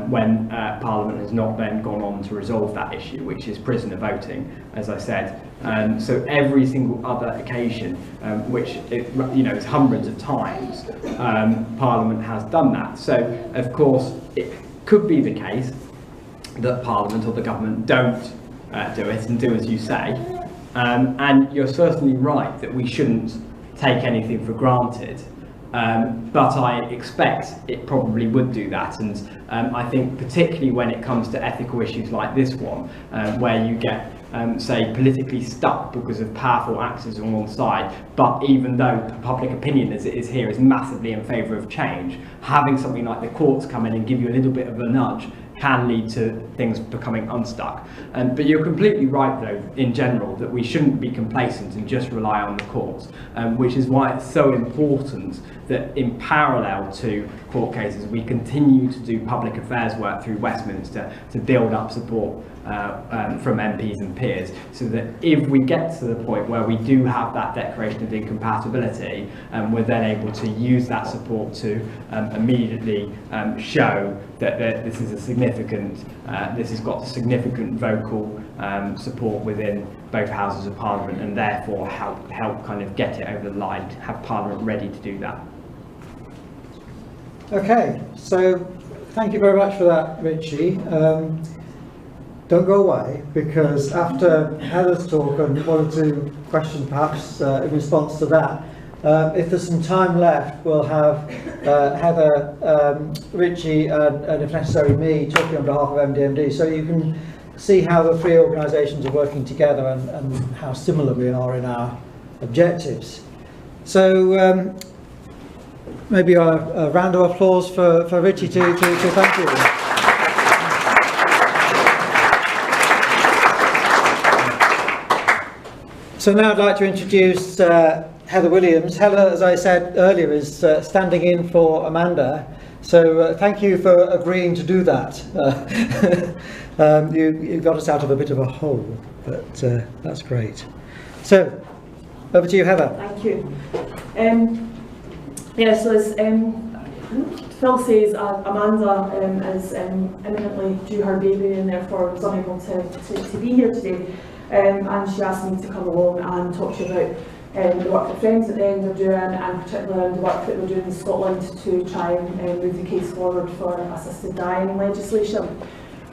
when Parliament has not then gone on to resolve that issue, which is prisoner voting, as I said. So every single other occasion, which is hundreds of times, Parliament has done that. So of course it could be the case that Parliament or the government don't do it and do as you say, and you're certainly right that we shouldn't take anything for granted. But I expect it probably would do that, and I think particularly when it comes to ethical issues like this one, where you get, say, politically stuck because of powerful actors on one side, but even though public opinion as it is here is massively in favour of change, having something like the courts come in and give you a little bit of a nudge can lead to things becoming unstuck. But you're completely right, though, in general, that we shouldn't be complacent and just rely on the courts, which is why it's so important that in parallel to court cases, we continue to do public affairs work through Westminster to build up support from MPs and peers, so that if we get to the point where we do have that declaration of incompatibility, we're then able to use that support to immediately show that this is a significant, this has got significant vocal support within both houses of Parliament, and therefore help kind of get it over the line, have Parliament ready to do that. Okay, so thank you very much for that, Richy. Don't go away, because after Heather's talk and one or two questions perhaps in response to that, if there's some time left, we'll have Heather, Richy and if necessary me talking on behalf of MDMD, so you can see how the three organisations are working together and how similar we are in our objectives. So maybe a round of applause for Richy to thank you. So now I'd like to introduce Heather Williams. Heather, as I said earlier, is standing in for Amanda. So thank you for agreeing to do that. You got us out of a bit of a hole, but that's great. So over to you, Heather. Thank you. Yeah, so as Phil says, Amanda is imminently due her baby and therefore was unable to be here today. And she asked me to come along and talk to you about the work that Friends at the End are doing, and particularly the work that we're doing in Scotland to try and move the case forward for assisted dying legislation.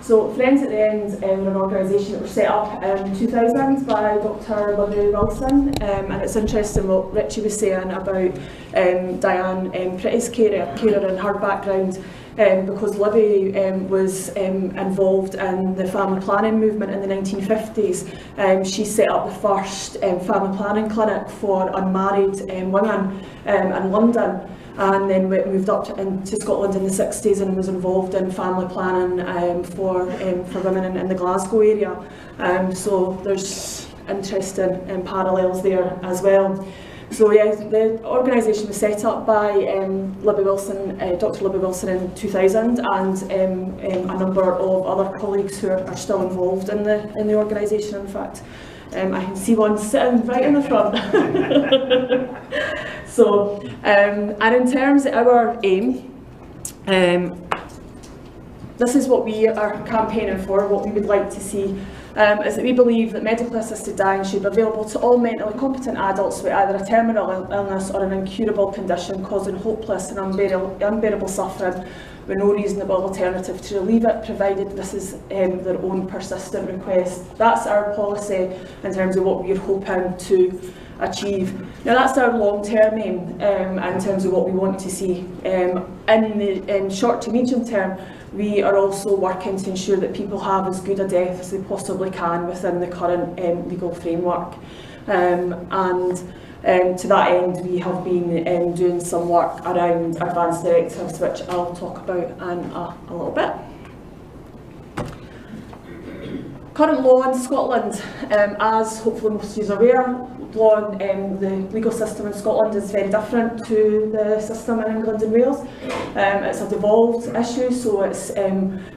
So Friends at the End are an organisation that was set up in 2000 by Dr. Libby Wilson, and it's interesting what Richy was saying about Diane Pretty's carer and her background. Because Libby was involved in the family planning movement in the 1950s. She set up the first family planning clinic for unmarried women in London, and then moved up to Scotland in the 60s and was involved in family planning for women in the Glasgow area. So there's interesting parallels there as well. So yeah, the organisation was set up by Libby Wilson, Dr. Libby Wilson in 2000, and a number of other colleagues who are still involved in the organisation. In fact, I can see one sitting right in the front. So, and in terms of our aim, this is what we are campaigning for, what we would like to see. Is that we believe that medically assisted dying should be available to all mentally competent adults with either a terminal illness or an incurable condition causing hopeless and unbearable suffering, with no reasonable alternative to relieve it, provided this is their own persistent request. That's our policy in terms of what we're hoping to achieve. Now that's our long-term aim in terms of what we want to see. In the short to medium term, we are also working to ensure that people have as good a death as they possibly can within the current legal framework. To that end, we have been doing some work around advance directives, which I'll talk about in a little bit. Current law in Scotland, as hopefully most of you are aware, law in the legal system in Scotland is very different to the system in England and Wales. It's a devolved issue, so it's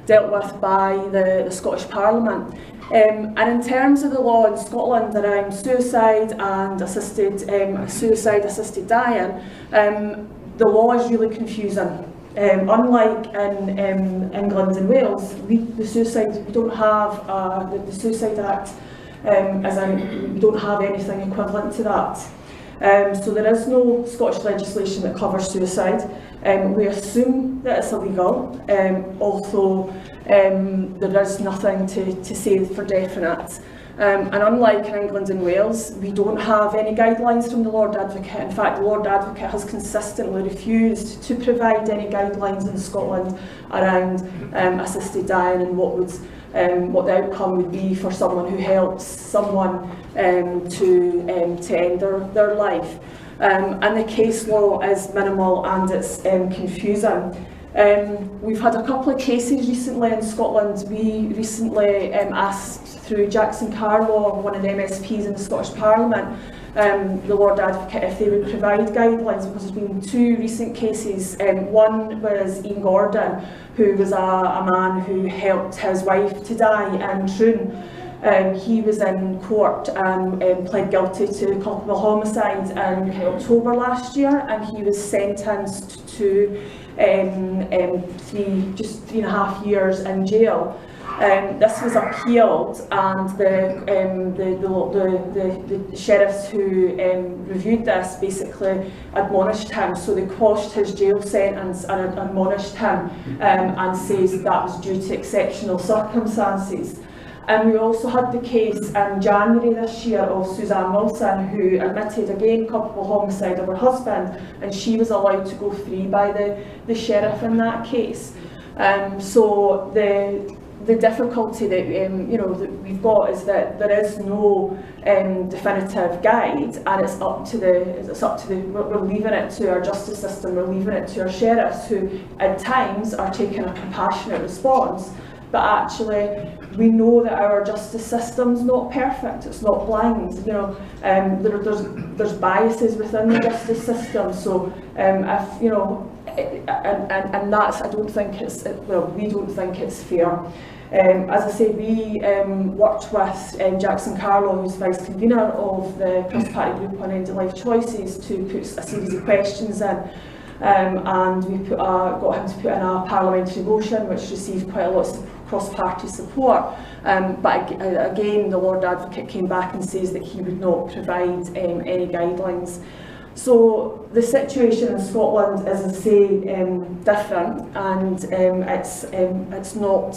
dealt with by the Scottish Parliament. And in terms of the law in Scotland around suicide and suicide-assisted dying, the law is really confusing. Unlike in England and Wales, we don't have the Suicide Act, as in we don't have anything equivalent to that. So there is no Scottish legislation that covers suicide. We assume that it's illegal, although there is nothing to say for definite. And unlike in England and Wales, we don't have any guidelines from the Lord Advocate. In fact, the Lord Advocate has consistently refused to provide any guidelines in Scotland around assisted dying and what the outcome would be for someone who helps someone to end their life. And the case law is minimal and it's confusing. We've had a couple of cases recently in Scotland. We recently asked through Jackson Carlaw, one of the MSPs in the Scottish Parliament, the Lord Advocate, if they would provide guidelines, because there's been 2 recent cases. One was Ian Gordon, who was a man who helped his wife to die in Troon. He was in court and pled guilty to culpable homicide in October last year, and he was sentenced to 3.5 years in jail. This was appealed, and the sheriffs who reviewed this basically admonished him. So they quashed his jail sentence and admonished him, and says that was due to exceptional circumstances. And we also had the case in January this year of Suzanne Wilson, who admitted again culpable homicide of her husband, and she was allowed to go free by the sheriff in that case. So the difficulty that that we've got is that there is no definitive guide, and it's up to we're leaving it to our justice system, we're leaving it to our sheriffs, who at times are taking a compassionate response, but actually we know that our justice system's not perfect, it's not blind. There's biases within the justice system, so if and that's, I don't think it's, we don't think it's fair. As I say, we worked with Jackson Carlaw, who's vice convener of the cross-party group on end-of-life choices, to put a series of questions in, and we got him to put in a parliamentary motion which received quite a lot of cross-party support, but again the Lord Advocate came back and says that he would not provide any guidelines. So the situation in Scotland is, as I say, different, and it's not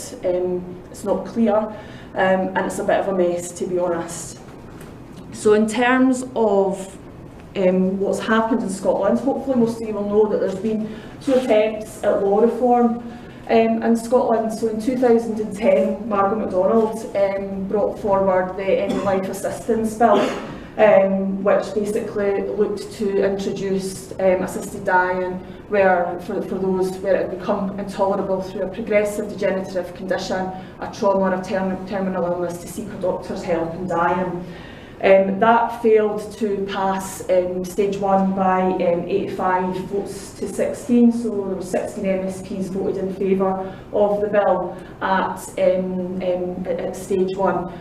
clear, and it's a bit of a mess, to be honest. So in terms of what's happened in Scotland, hopefully most of you will know that there's been 2 attempts at law reform in Scotland. So in 2010, Margaret MacDonald brought forward the End-of-Life Assistance Bill, which basically looked to introduce assisted dying for those where it had become intolerable through a progressive degenerative condition, a trauma or a terminal illness, to seek a doctor's help in dying. That failed to pass stage 1 by 85 votes to 16, so there were 16 MSPs voted in favour of the bill at stage 1.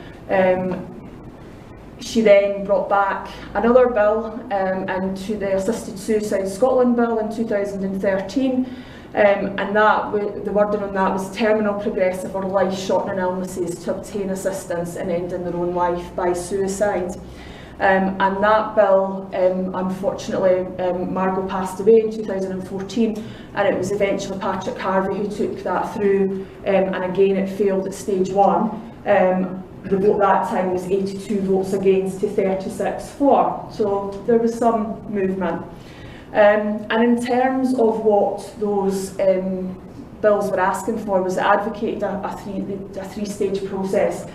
She then brought back another bill into the Assisted Suicide Scotland Bill in 2013, and that, the wording on that was terminal, progressive or life-shortening illnesses to obtain assistance in ending their own life by suicide. And that bill, unfortunately, Margot passed away in 2014, and it was eventually Patrick Harvey who took that through, and again it failed at stage 1. The vote that time was 82 votes against to 36 for, so there was some movement. And in terms of what those bills were asking for, was advocated a 3-stage process.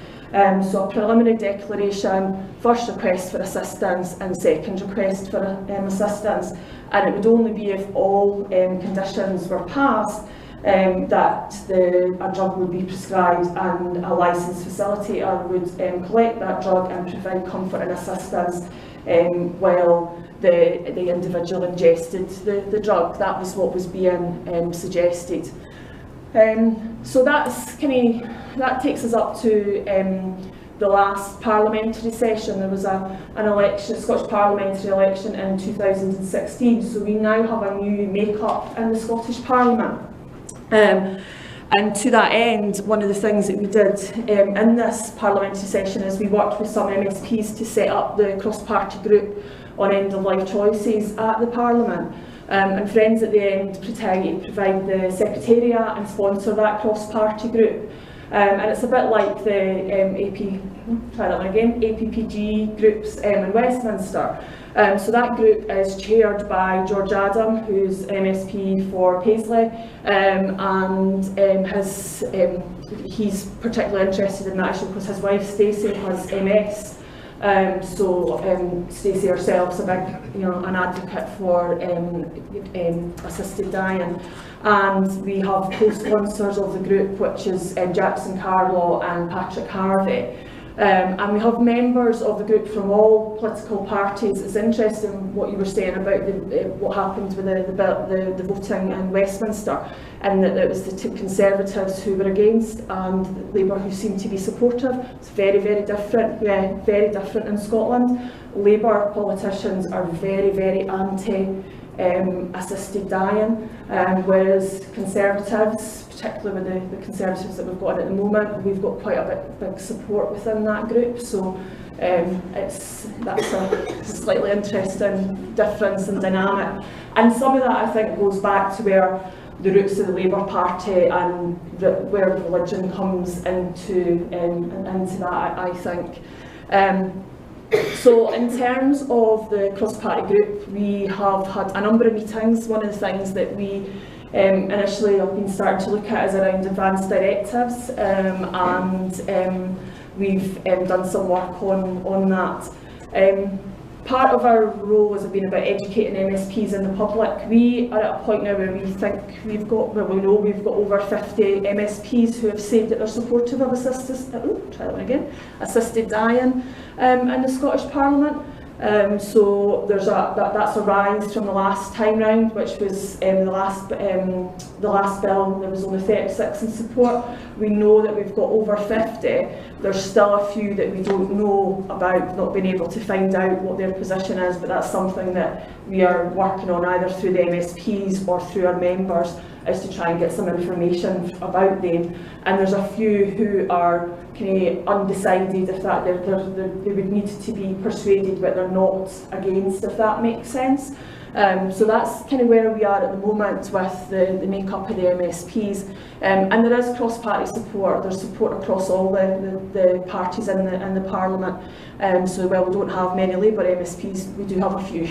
So a preliminary declaration, first request for assistance and second request for assistance, and it would only be if all conditions were passed that a drug would be prescribed, and a licensed facilitator would collect that drug and provide comfort and assistance while the individual ingested the drug. That was what was being suggested. So that takes us up to the last parliamentary session. There was an election, a Scottish parliamentary election in 2016, so we now have a new make-up in the Scottish Parliament. And to that end, one of the things that we did in this parliamentary session is we worked with some MSPs to set up the cross-party group on end-of-life choices at the Parliament. And Friends at the End provide the secretariat and sponsor that cross-party group. And it's a bit like the APPG groups in Westminster. So that group is chaired by George Adam, who's MSP for Paisley, and he's particularly interested in that issue because his wife Stacey has MS. Stacey herself's a big, an advocate for assisted dying, and we have co-sponsors of the group, which is Jackson Carlaw and Patrick Harvey. And we have members of the group from all political parties. It's interesting what you were saying about what happened with the voting in Westminster, and that it was the two Conservatives who were against and Labour who seemed to be supportive. It's very, very different. Yeah, very different in Scotland. Labour politicians are very, very anti assisted dying, whereas Conservatives, particularly with the Conservatives that we've got at the moment, we've got quite a big support within that group. So that's a slightly interesting difference in dynamic. And some of that, I think, goes back to where the roots of the Labour Party and where religion comes into that, I think. So in terms of the cross-party group, we have had a number of meetings. One of the things that we initially have been starting to look at is around advanced directives, and we've done some work on that. Part of our role has been about educating MSPs and the public. We are at a point now where we think we know we've got over 50 MSPs who have said that they're supportive of assisted dying in the Scottish Parliament. So there's that's a rise from the last time round, which was the last bill. There was only 36 in support. We know that we've got over 50. There's still a few that we don't know about, not being able to find out what their position is, but that's something that we are working on either through the MSPs or through our members, is to try and get some information about them. And there's a few who are kind of undecided, if that they would need to be persuaded, but they're not against, if that makes sense. So that's kind of where we are at the moment with the makeup of the MSPs. And there is cross-party support. There's support across all the parties in the Parliament. So while we don't have many Labour MSPs, we do have a few.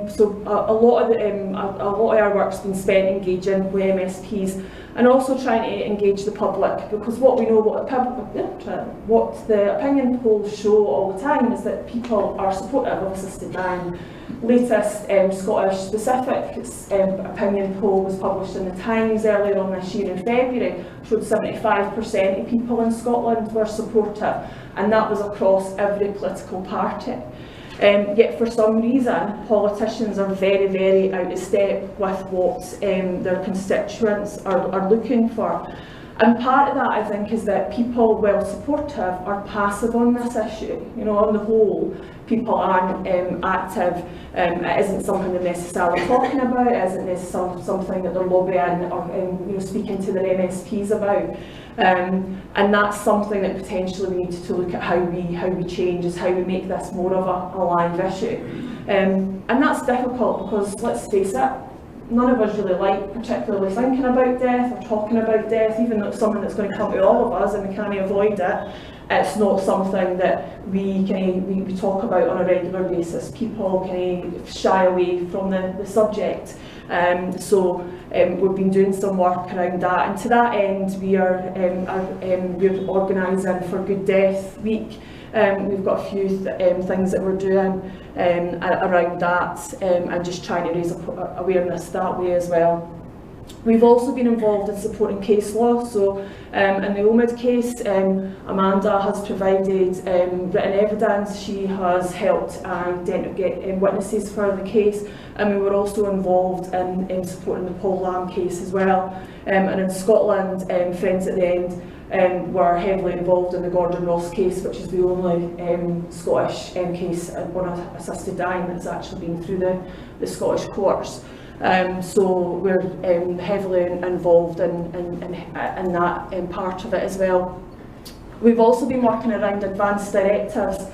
So a lot of our work's been spent engaging with MSPs and also trying to engage the public, because what we know, what the opinion polls show all the time is that people are supportive of assisted dying. Latest Scottish specific opinion poll was published in the Times earlier on this year in February, showed 75% of people in Scotland were supportive, and that was across every political party. Yet for some reason, politicians are very, very out of step with what their constituents are looking for. And part of that, I think, is that people, while supportive, are passive on this issue. On the whole, people aren't active. It isn't something they're necessarily talking about. It isn't necessarily something that they're lobbying or speaking to their MSPs about. And that's something that potentially we need to look at how we change, is how we make this more of a live issue. And that's difficult because, let's face it, none of us really like particularly thinking about death or talking about death, even though it's something that's going to come to all of us and we can't avoid it. It's not something that we talk about on a regular basis. People shy away from the subject. So we've been doing some work around that, and to that end we're organising for Good Death Week. We've got a few things that we're doing around that, and just trying to raise awareness that way as well. We've also been involved in supporting case law. So in the Omid case, Amanda has provided written evidence. She has helped get witnesses for the case, and we were also involved in supporting the Paul Lamb case as well. And in Scotland, Friends at the End were heavily involved in the Gordon Ross case, which is the only Scottish case on assisted dying that's actually been through the Scottish courts. So we're heavily involved in that part of it as well. We've also been working around advanced directives.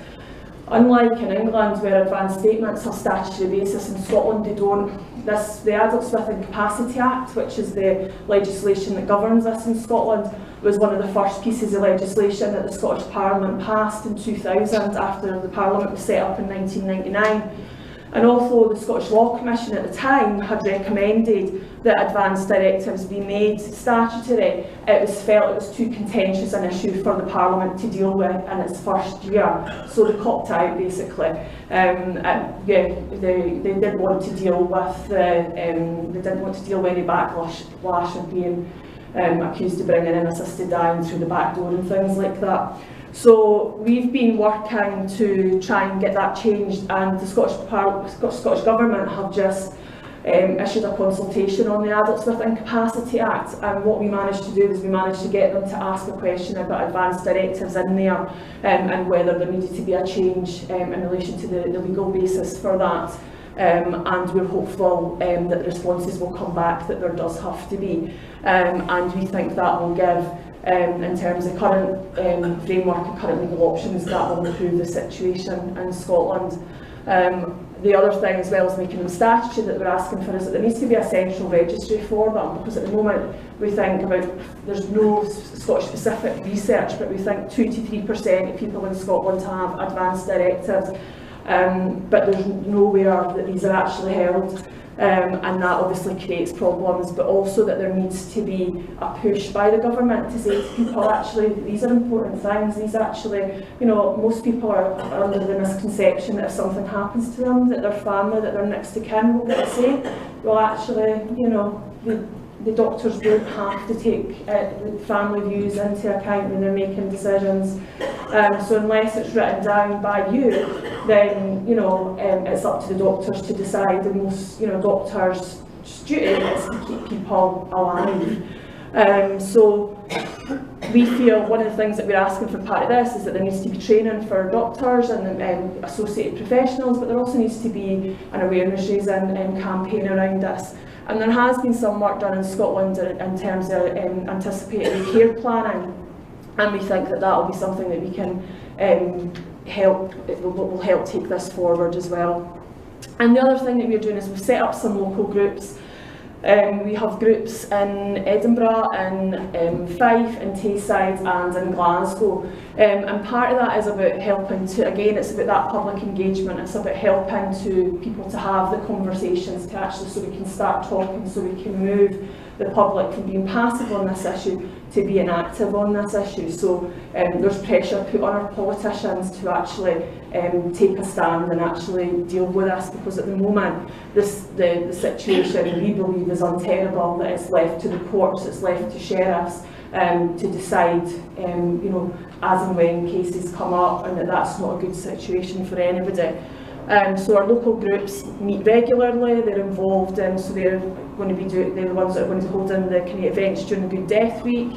Unlike in England, where advanced statements have statutory basis, in Scotland they don't. The Adults with Incapacity Act, which is the legislation that governs us in Scotland, was one of the first pieces of legislation that the Scottish Parliament passed in 2000 after the Parliament was set up in 1999. And although the Scottish Law Commission at the time had recommended that advanced directives be made statutory, it was felt it was too contentious an issue for the Parliament to deal with in its first year. So they copped out basically. Yeah, they didn't want to deal with they didn't want to deal with any backlash of being accused of bringing in assisted dying through the back door and things like that. So we've been working to try and get that changed, and the Scottish Government have just issued a consultation on the Adults with Incapacity Act, and what we managed to do is we managed to get them to ask a question about advanced directives in there, and whether there needed to be a change in relation to the legal basis for that. And we're hopeful that the responses will come back that there does have to be, and we think that will give, in terms of current framework and current legal options, that will improve the situation in Scotland. The other thing, as well as making them statutory, that we're asking for is that there needs to be a central registry for them, because at the moment we think about, there's no Scottish specific research, but we think 2 to 3% of people in Scotland have advanced directives, but there's nowhere that these are actually held. And that obviously creates problems, but also that there needs to be a push by the government to say to people, actually, these are important things. These actually, you know, most people are under the misconception that if something happens to them, that their family, that their next of kin will get to say, well, actually, you know, the doctors don't have to take the family views into account when they're making decisions. So unless it's written down by you, then, you know, it's up to the doctors to decide. And most, you know, doctors' duty is to keep people alive. So we feel one of the things that we're asking for part of this is that there needs to be training for doctors and associated professionals, but there also needs to be an awareness raising campaign around this. And there has been some work done in Scotland in terms of anticipatory care planning, and we think that that will be something that we can will help take this forward as well. And the other thing that we're doing is we've set up some local groups. We have groups in Edinburgh, in Fife, in Tayside and in Glasgow, and part of that is about helping to, again, it's about that public engagement, it's about helping to people to have the conversations, to actually, so we can start talking, so we can move the public from being passive on this issue to being active on this issue. So there's pressure put on our politicians to actually take a stand and actually deal with this, because at the moment the situation we believe is untenable, that it's left to the courts, it's left to sheriffs to decide, you know, as and when cases come up, and that's not a good situation for anybody. So our local groups meet regularly, they're involved in, so they're going to be they're the ones that are going to hold in the kind of events during the Good Death Week.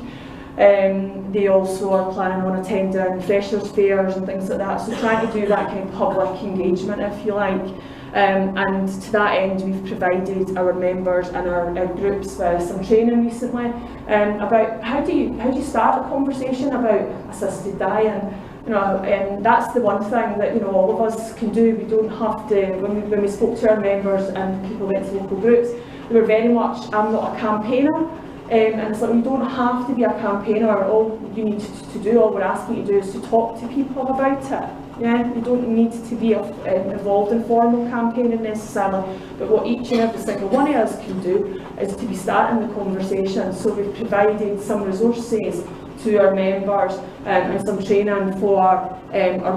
They also are planning on attending freshers' fairs and things like that, so trying to do that kind of public engagement, if you like. And to that end, we've provided our members and our groups with some training recently about how do you start a conversation about assisted dying. You know, and that's the one thing that, you know, all of us can do. We don't have to, when we spoke to our members and people went to local groups, they were very much, I'm not a campaigner, and it's like, you don't have to be a campaigner. All you need to do, all we're asking you to do is to talk to people about it. Yeah, you don't need to be involved in formal campaigning necessarily, but what each and every single one of us can do is to be starting the conversation. So we've provided some resources to our members and some training for our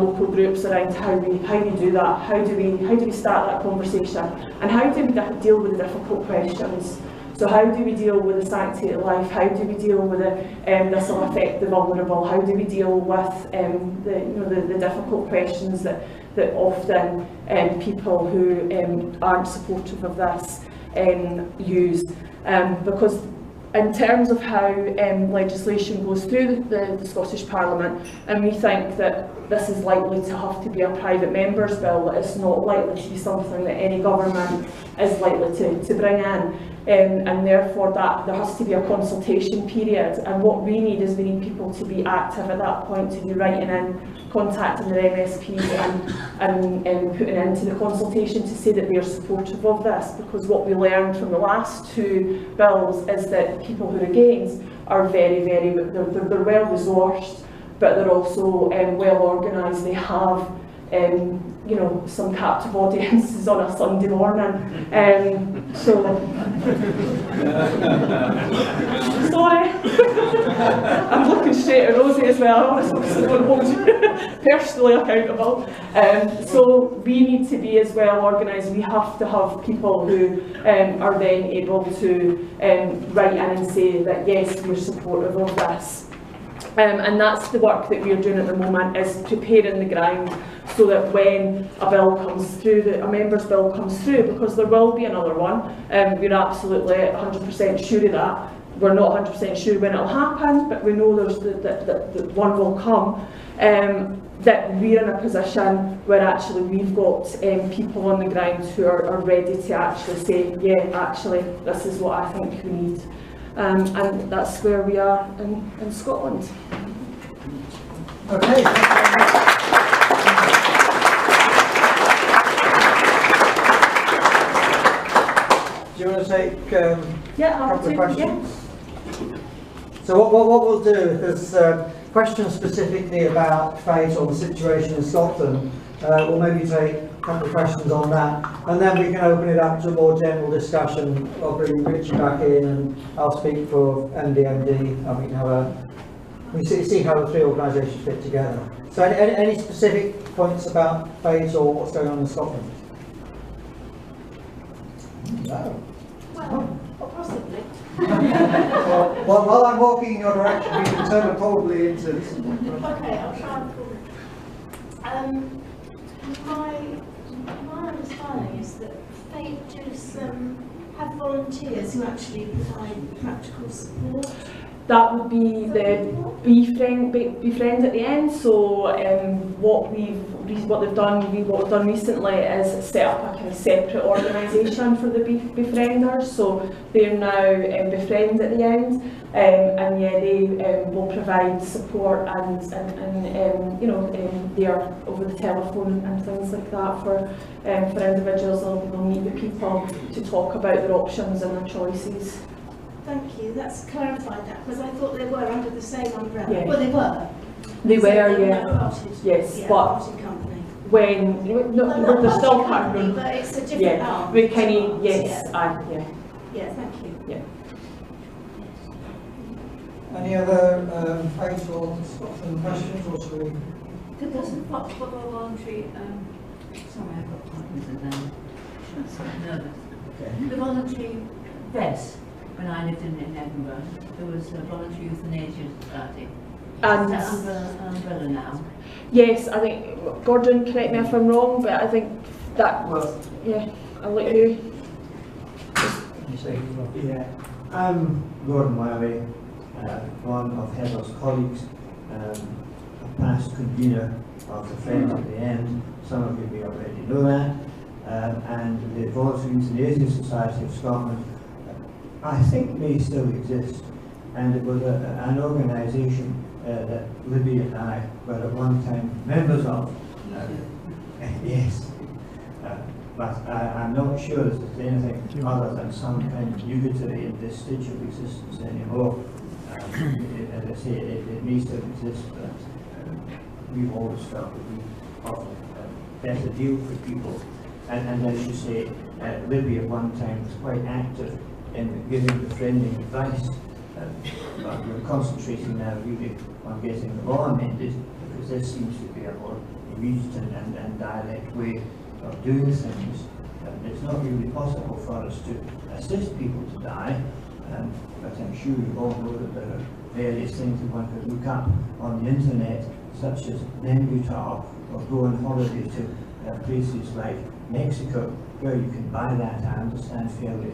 local groups around how we do that, how do we start that conversation, and how do we deal with the difficult questions. So how do we deal with the sanctity of life? How do we deal with this will affect the vulnerable? How do we deal with the difficult questions that often people who aren't supportive of this use? Because in terms of how legislation goes through the Scottish Parliament, and we think that this is likely to have to be a private member's bill, that it's not likely to be something that any government is likely to bring in. And therefore that there has to be a consultation period, and what we need is we need people to be active at that point, to be writing in, contacting their MSP and putting into the consultation to say that they are supportive of this, because what we learned from the last two bills is that people who are against are very, they're well resourced, but they're also well organised. They have you know, some captive audiences on a Sunday morning. So, sorry, I'm looking straight at Rosie as well. I don't hold you personally accountable. So we need to be as well organised. We have to have people who are then able to write in and say that yes, we're supportive of this. And that's the work that we're doing at the moment, is preparing the ground so that when a bill comes through, a member's bill comes through, because there will be another one, we're absolutely 100% sure of that. We're not 100% sure when it'll happen, but we know there's that one will come. That we're in a position where actually we've got people on the ground who are ready to actually say, yeah, actually, this is what I think we need. And that's where we are in Scotland. Okay. Do you want to take a couple of questions? Yeah. So what we'll do, if there's questions specifically about fate or the situation in Scotland, we'll maybe take a couple of questions on that, and then we can open it up to a more general discussion. I'll bring Richy back in and I'll speak for MDMD, and we can have we see how the three organisations fit together. So any specific points about fate or what's going on in Scotland? No. Well, possibly. Well, while I'm walking in your direction, we can turn it probably into... Okay, I'll try and pull it. My understanding is that fate does have volunteers who actually provide practical support. That would be the befriend at the end. So what we've done recently is set up a kind of separate organisation for the befrienders. So they're now befriend at the end, and yeah, they will provide support and you know, they are over the telephone and things like that for individuals. They'll meet with people to talk about their options and their choices. Thank you, that's clarified that, because I thought they were under the same umbrella. Yeah. Well, they were. They So were, they yeah. were parted, Yes, yeah, but parted company. when Well, they're still parted part of company, them. but it's a different Yeah, arm. we kind Different of, arms, yes, yeah. yeah. Thank you. Yeah. Any other fate or Scotland questions, or should we? Doesn't voluntary, sorry, I've got Parkinson's now. I'm so nervous. Okay. The voluntary vest, when I lived in Edinburgh, there was a voluntary euthanasia society. And Is that umbrella now? yes, I think, Gordon, correct me if I'm wrong, but I think that, yeah, I'll let you. Yeah, I'm Gordon Wiley, one of Heather's colleagues, a past convener of the Friends at the End. Some of you may already know that. And the Voluntary Euthanasia Society of Scotland, I think, may still exist. And it was an organisation that Libby and I were at one time members of. Yes. But I'm not sure if there's anything other than some kind of unitary and vestigial existence anymore. As I say, it may still exist, but we've always felt that we offer a better deal for people. And as you say, Libby at one time was quite active in giving befriending advice. But we're concentrating now really on getting the law amended, because this seems to be a more immediate and direct way of doing things. It's not really possible for us to assist people to die, but I'm sure you all know that there are various things that one could look up on the internet, such as Nembutal, or go on holiday to places like Mexico, where you can buy that, I understand, fairly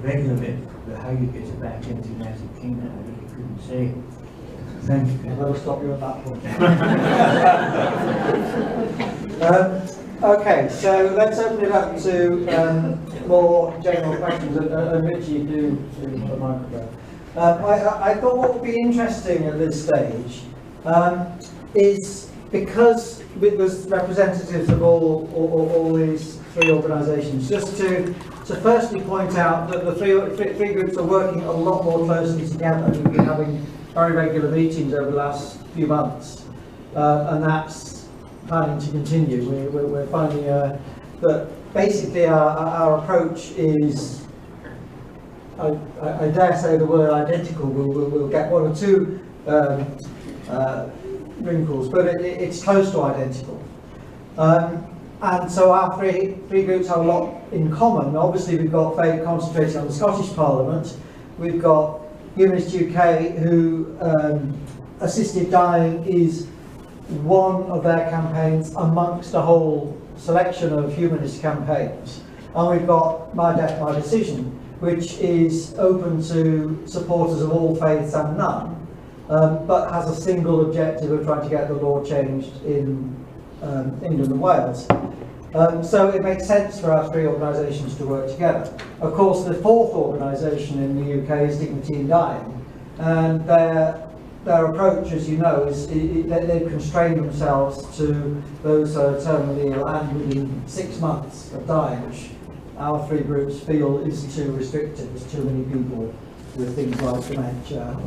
regularly, but how you get it back into the United Kingdom, I really couldn't say. Thank you. I'll stop you at that point. Okay, so let's open it up to more general questions, and Richy, do the microphone. I thought what would be interesting at this stage is, because there's representatives of all these three organisations, just to firstly point out that the three groups are working a lot more closely together. We've been having very regular meetings over the last few months, and that's planning to continue. We're finding that basically our approach is, I dare say the word identical. We'll get one or two wrinkles, but it's close to identical. And so our three groups have a lot in common. Obviously, we've got Fate concentrating on the Scottish Parliament. We've got Humanists UK, who assisted dying is one of their campaigns amongst a whole selection of humanist campaigns. And we've got MyDeath-MyDecision, which is open to supporters of all faiths and none, but has a single objective of trying to get the law changed in England and Wales. So it makes sense for our three organisations to work together. Of course, the fourth organisation in the UK is Dignity in Dying, and their approach, as you know, is they've constrained themselves to those who are terminally ill and within 6 months of dying, which our three groups feel is too restrictive. There's too many people with things like dementia,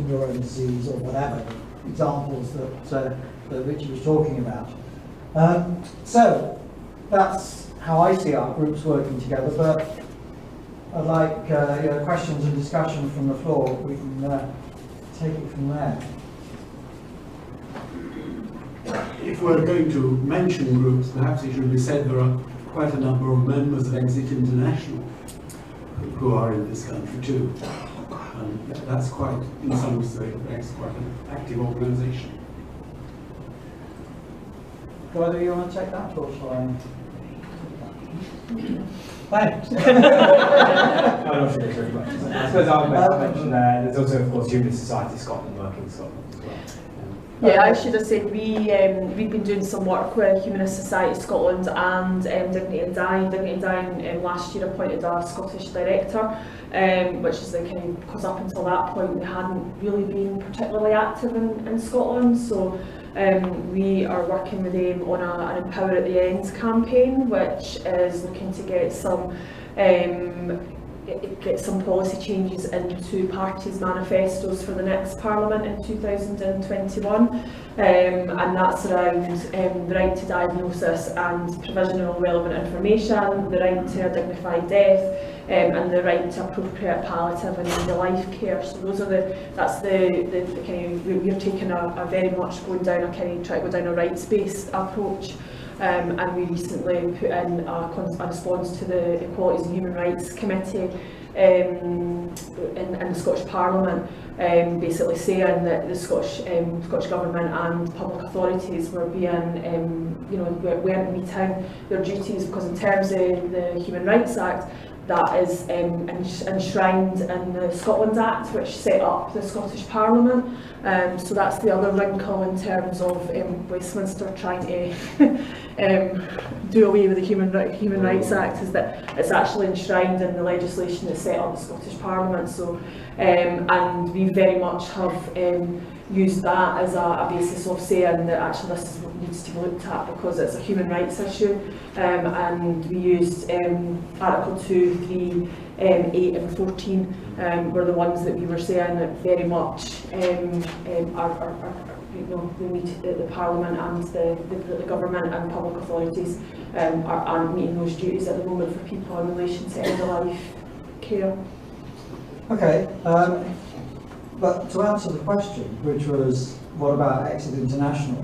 neurone disease, or whatever examples that Richy was talking about. So that's how I see our groups working together, but I'd like questions and discussion from the floor. We can take it from there. If we're going to mention groups, perhaps it should be said there are quite a number of members of Exit International who are in this country too. And that's quite, in some respects, quite an active organisation. Whether you want to take that, or shall I? Thanks. I suppose I'll mention there's also, of course, Humanist Society Scotland working in Scotland as well. Yeah, I should have said we've been doing some work with Humanist Society Scotland and Dignity in Dying. Dignity in Dying last year appointed a Scottish director, which is the kind of, because up until that point they hadn't really been particularly active in Scotland. So we are working with them on an Empower at the End campaign, which is looking to get some policy changes into parties' manifestos for the next Parliament in 2021, and that's around the right to diagnosis and provision of relevant information, the right to a dignified death, and the right to appropriate palliative and end-of-life care. So those are the kind of, we're taking a very much going down a kind of try to go down a rights-based approach. And we recently put in a response to the Equalities and Human Rights Committee in the Scottish Parliament, basically saying that the Scottish Government and public authorities were being, weren't meeting their duties, because in terms of the Human Rights Act, that is enshrined in the Scotland Act, which set up the Scottish Parliament. So that's the other wrinkle in terms of Westminster trying to do away with the Human Rights Act, is that it's actually enshrined in the legislation that set up the Scottish Parliament. So, and we very much have used that as a basis of saying that actually this is what needs to be looked at because it's a human rights issue, and we used Article 2, 3, 8 and 14 were the ones that we were saying that very much the Parliament and the government and public authorities aren't meeting those duties at the moment for people in relation to end-of-life care. Okay, but to answer the question, which was what about Exit International?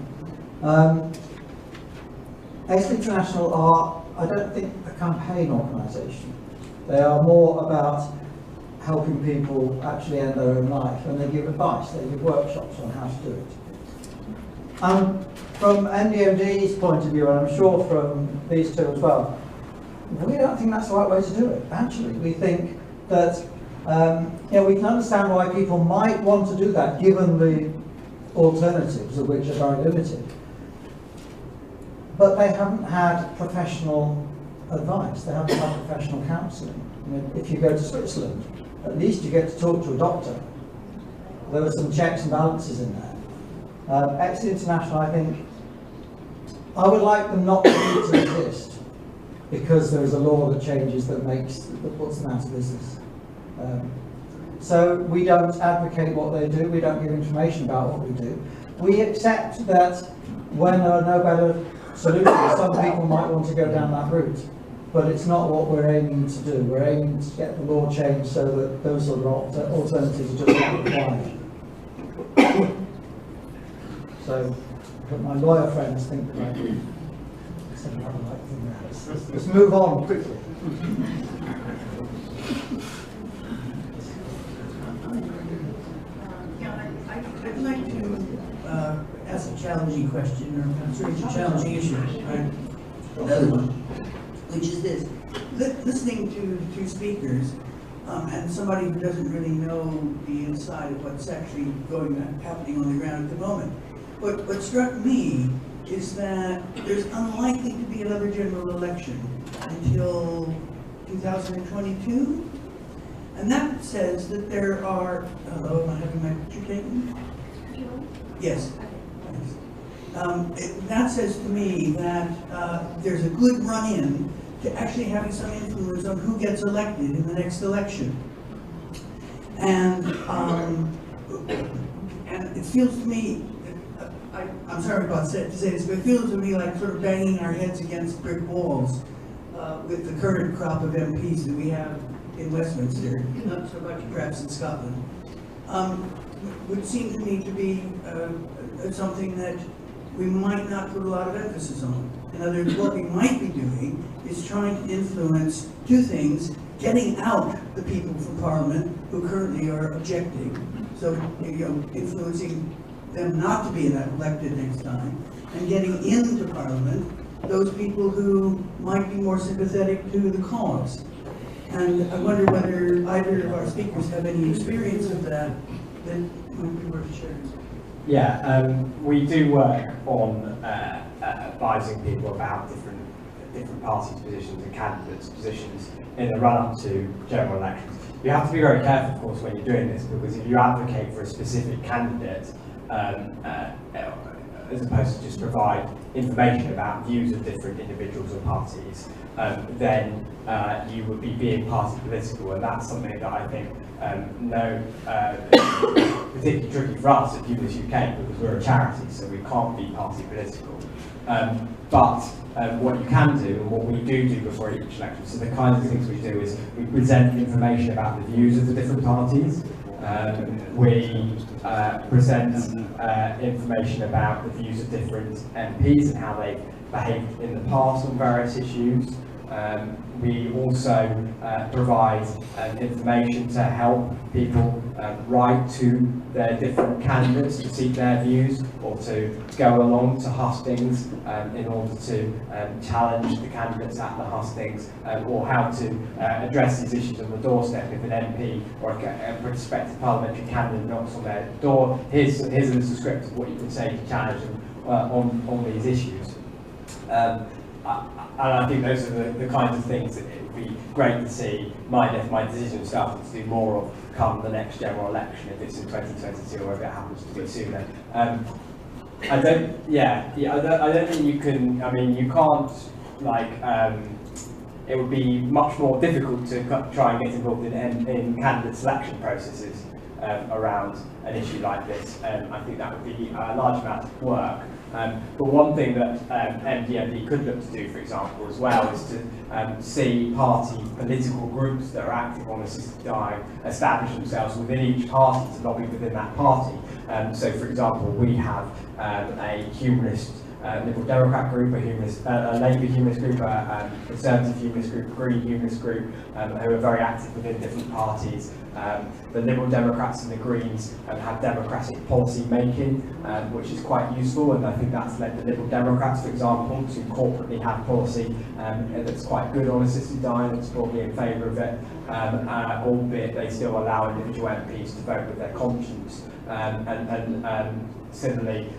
Exit International are, I don't think, a campaign organisation. They are more about helping people actually end their own life, and they give advice, they give workshops on how to do it. From NDMD's point of view, and I'm sure from these two as well, we don't think that's the right way to do it, actually. We think that we can understand why people might want to do that, given the alternatives, of which are very limited. But they haven't had professional advice, they haven't had professional counselling. I mean, if you go to Switzerland, at least you get to talk to a doctor. There are some checks and balances in there. Exit International, I think, I would like them not to exist, because there is a law that changes that puts them out of business. So we don't advocate what they do, we don't give information about what we do. We accept that when there are no better absolutely, some people might want to go down that route, but it's not what we're aiming to do. We're aiming to get the law changed so that those sort of alternatives just aren't required. So, but my lawyer friends think that let's move on quickly. I'd like to ask a challenging question, or it's a challenging issue. Another one, which is this. Listening to the two speakers, and somebody who doesn't really know the inside of what's actually happening on the ground at the moment. What struck me is that there's unlikely to be another general election until 2022. And that says that there are, hello, am I having my picture taken? Yes. That says to me that there's a good run-in to actually having some influence on who gets elected in the next election. And it feels to me, I'm sorry about to say this, but it feels to me like sort of banging our heads against brick walls with the current crop of MPs that we have in Westminster, not so much perhaps in Scotland, would seem to me to be something that we might not put a lot of emphasis on. In other words, what we might be doing is trying to influence two things: getting out the people from Parliament who currently are objecting, so influencing them not to be elected next time, and getting into Parliament those people who might be more sympathetic to the cause. And I wonder whether either of our speakers have any experience of that might be worth sharing. Yeah, we do work on advising people about different parties' positions and candidates' positions in the run-up to general elections. You have to be very careful, of course, when you're doing this, because if you advocate for a specific candidate, as opposed to just provide information about views of different individuals or parties, then you would be being party political, and that's something that I think particularly tricky for us at Humanists UK, because we're a charity, so we can't be party political. But what you can do, and what we do before each election, so the kinds of things we do is we present information about the views of the different parties. We present information about the views of different MPs and how they've behaved in the past on various issues. We also provide information to help people write to their different candidates to seek their views, or to go along to hustings in order to challenge the candidates at the hustings, or how to address these issues on the doorstep. If an MP or a prospective parliamentary candidate knocks on their door, here's a little script of what you can say to challenge them on these issues. And I think those are the kinds of things that it would be great to see MyDeath-MyDecision starting to do more of come the next general election, if it's in 2022 or if it happens to be sooner. I don't think you can. I mean, you can't it would be much more difficult to try and get involved in candidate selection processes around an issue like this. I think that would be a large amount of work. But one thing that MDMD could look to do, for example, as well, is to see party political groups that are active on assisted dying establish themselves within each party to lobby within that party. So, for example, we have a humanist Liberal Democrat group, a Labour humanist group, a Conservative humanist group, a Green humanist group, who are very active within different parties. The Liberal Democrats and the Greens have democratic policy making, which is quite useful, and I think that's led the Liberal Democrats, for example, to corporately have policy that's quite good on assisted dying, that's probably in favour of it, albeit they still allow individual MPs to vote with their conscience. Similarly,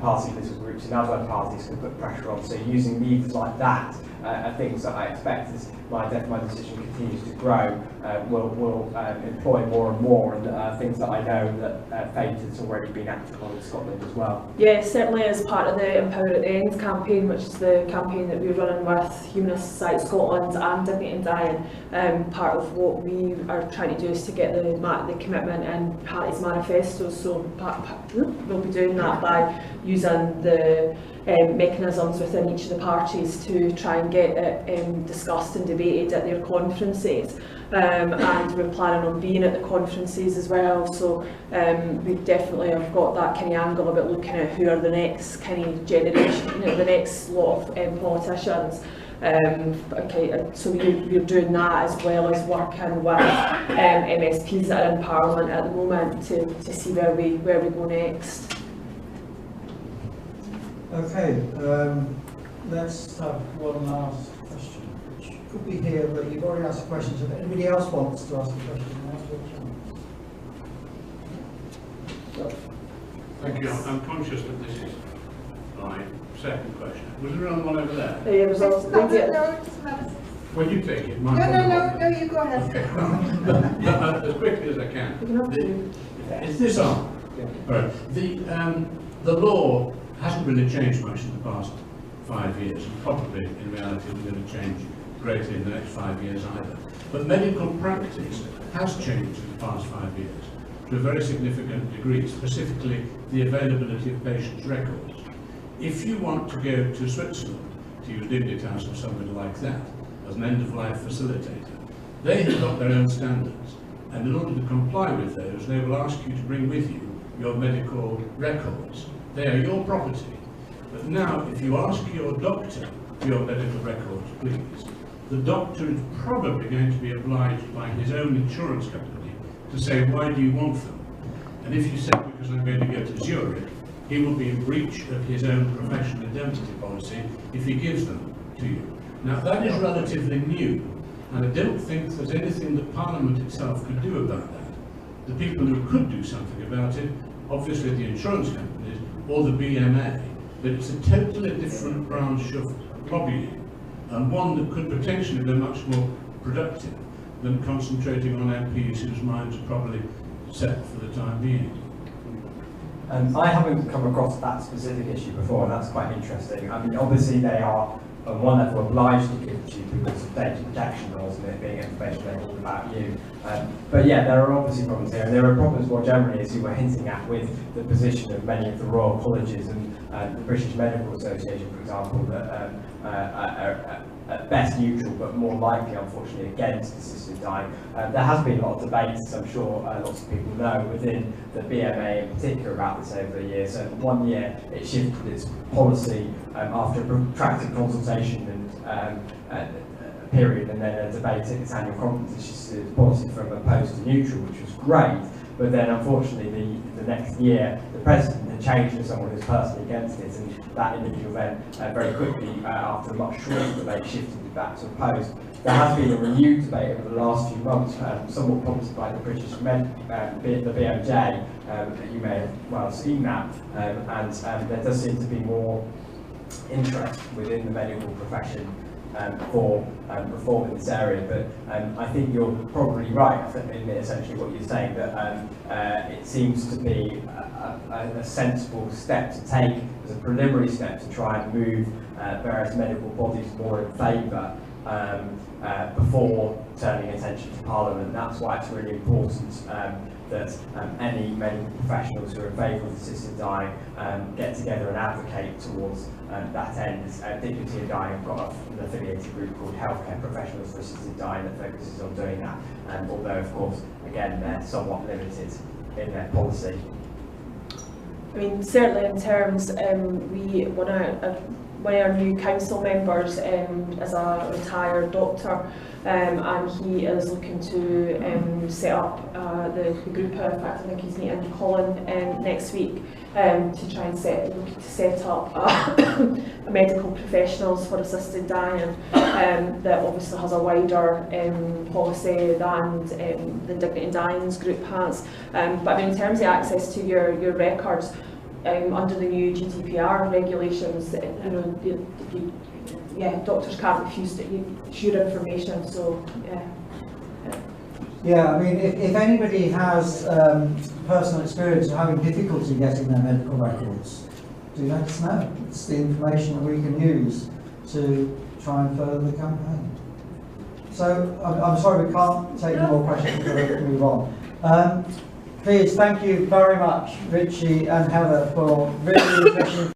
party political groups in other parties can put pressure on. So using levers like that are things that I expect as MyDeath-MyDecision continues to grow, will employ more and more, and things that I know that Fate has already been active on in Scotland as well. Yeah, certainly as part of the Empower at the End campaign, which is the campaign that we're running with Humanists Society Scotland and Dignity and Dying, part of what we are trying to do is to get the commitment in parties' manifestos, so we'll be doing that by using the mechanisms within each of the parties to try and get it discussed and debated at their conferences. And we're planning on being at the conferences as well, so we definitely have got that kind of angle about looking at who are the next kind of generation, the next lot of politicians. So we're doing that as well as working with MSPs that are in Parliament at the moment to see where we go next. Okay, let's have one last question, which could be here, but you've already asked the question, so if anybody else wants to ask a question, Thank you. I'm conscious that this is my second question. Was there one over there? Yeah, it was also, No, it doesn't matter. Well, you take it. No, you go ahead. Okay. As quickly as I can. Is this on? Yeah. Right. The law hasn't really changed much in the past 5 years, and probably in reality isn't going to change greatly in the next 5 years either. But medical practice has changed in the past 5 years to a very significant degree, specifically the availability of patients' records. If you want to go to Switzerland, to use Dignitas or somebody like that, as an end-of-life facilitator, they have got their own standards, and in order to comply with those, they will ask you to bring with you your medical records. They are your property. But now, if you ask your doctor for your medical records, please, the doctor is probably going to be obliged by his own insurance company to say, why do you want them? And if you say, because I'm going to go to Zurich, he will be in breach of his own professional indemnity policy if he gives them to you. Now, that is relatively new, and I don't think there's anything that Parliament itself could do about that. The people who could do something about it, obviously the insurance companies or the BMA, but it's a totally different branch of lobbying, and one that could potentially be much more productive than concentrating on MPs whose minds are probably set for the time being. I haven't come across that specific issue before, and that's quite interesting. I mean, obviously they are on one level obliged to give to you because of data protection laws and it being information all about you. But yeah, there are obviously problems here, and there are problems more generally, as you were hinting at, with the position of many of the royal colleges and the British Medical Association, for example, that are at best neutral, but more likely, unfortunately, against assisted dying. There has been a lot of debate, as I'm sure lots of people know, within the BMA in particular about this over the years. So 1 year it shifted its policy after a protracted consultation and period, and then a debate at its annual conference. It shifted its policy from opposed to neutral, which was great. But then, unfortunately, the next year, the president had changed to someone who's personally against it, and that individual then very quickly, after a much shorter debate, shifted it back to opposed. There has been a renewed debate over the last few months, somewhat prompted by the British the BOJ. You may have well seen that, and there does seem to be more interest within the medical profession for reform in this area, but I think you're probably right in essentially what you're saying, that it seems to be a sensible step to take as a preliminary step to try and move various medical bodies more in favour before turning attention to Parliament. That's why it's really important that any medical professionals who are in favour of assisted dying get together and advocate towards that end. Dignity in Dying have got an affiliated group called Healthcare Professionals for Assisted Dying that focuses on doing that, although of course again they're somewhat limited in their policy. I mean, certainly in terms, one of our new council members is a retired doctor, and he is looking to set up the group. In fact, I think he's meeting Colin next week to try and set up a medical professionals for assisted dying that obviously has a wider policy than the Dignity in Dying's group has. But I mean, in terms of access to your records, under the new GDPR regulations, doctors can't refuse to share information. So yeah, I mean, if anybody has personal experience of having difficulty getting their medical records, do let us know. It's the information that we can use to try and further the campaign. So I'm sorry we can't take any more questions, we've got to move on. please, thank you very much, Richy and Heather, for really interesting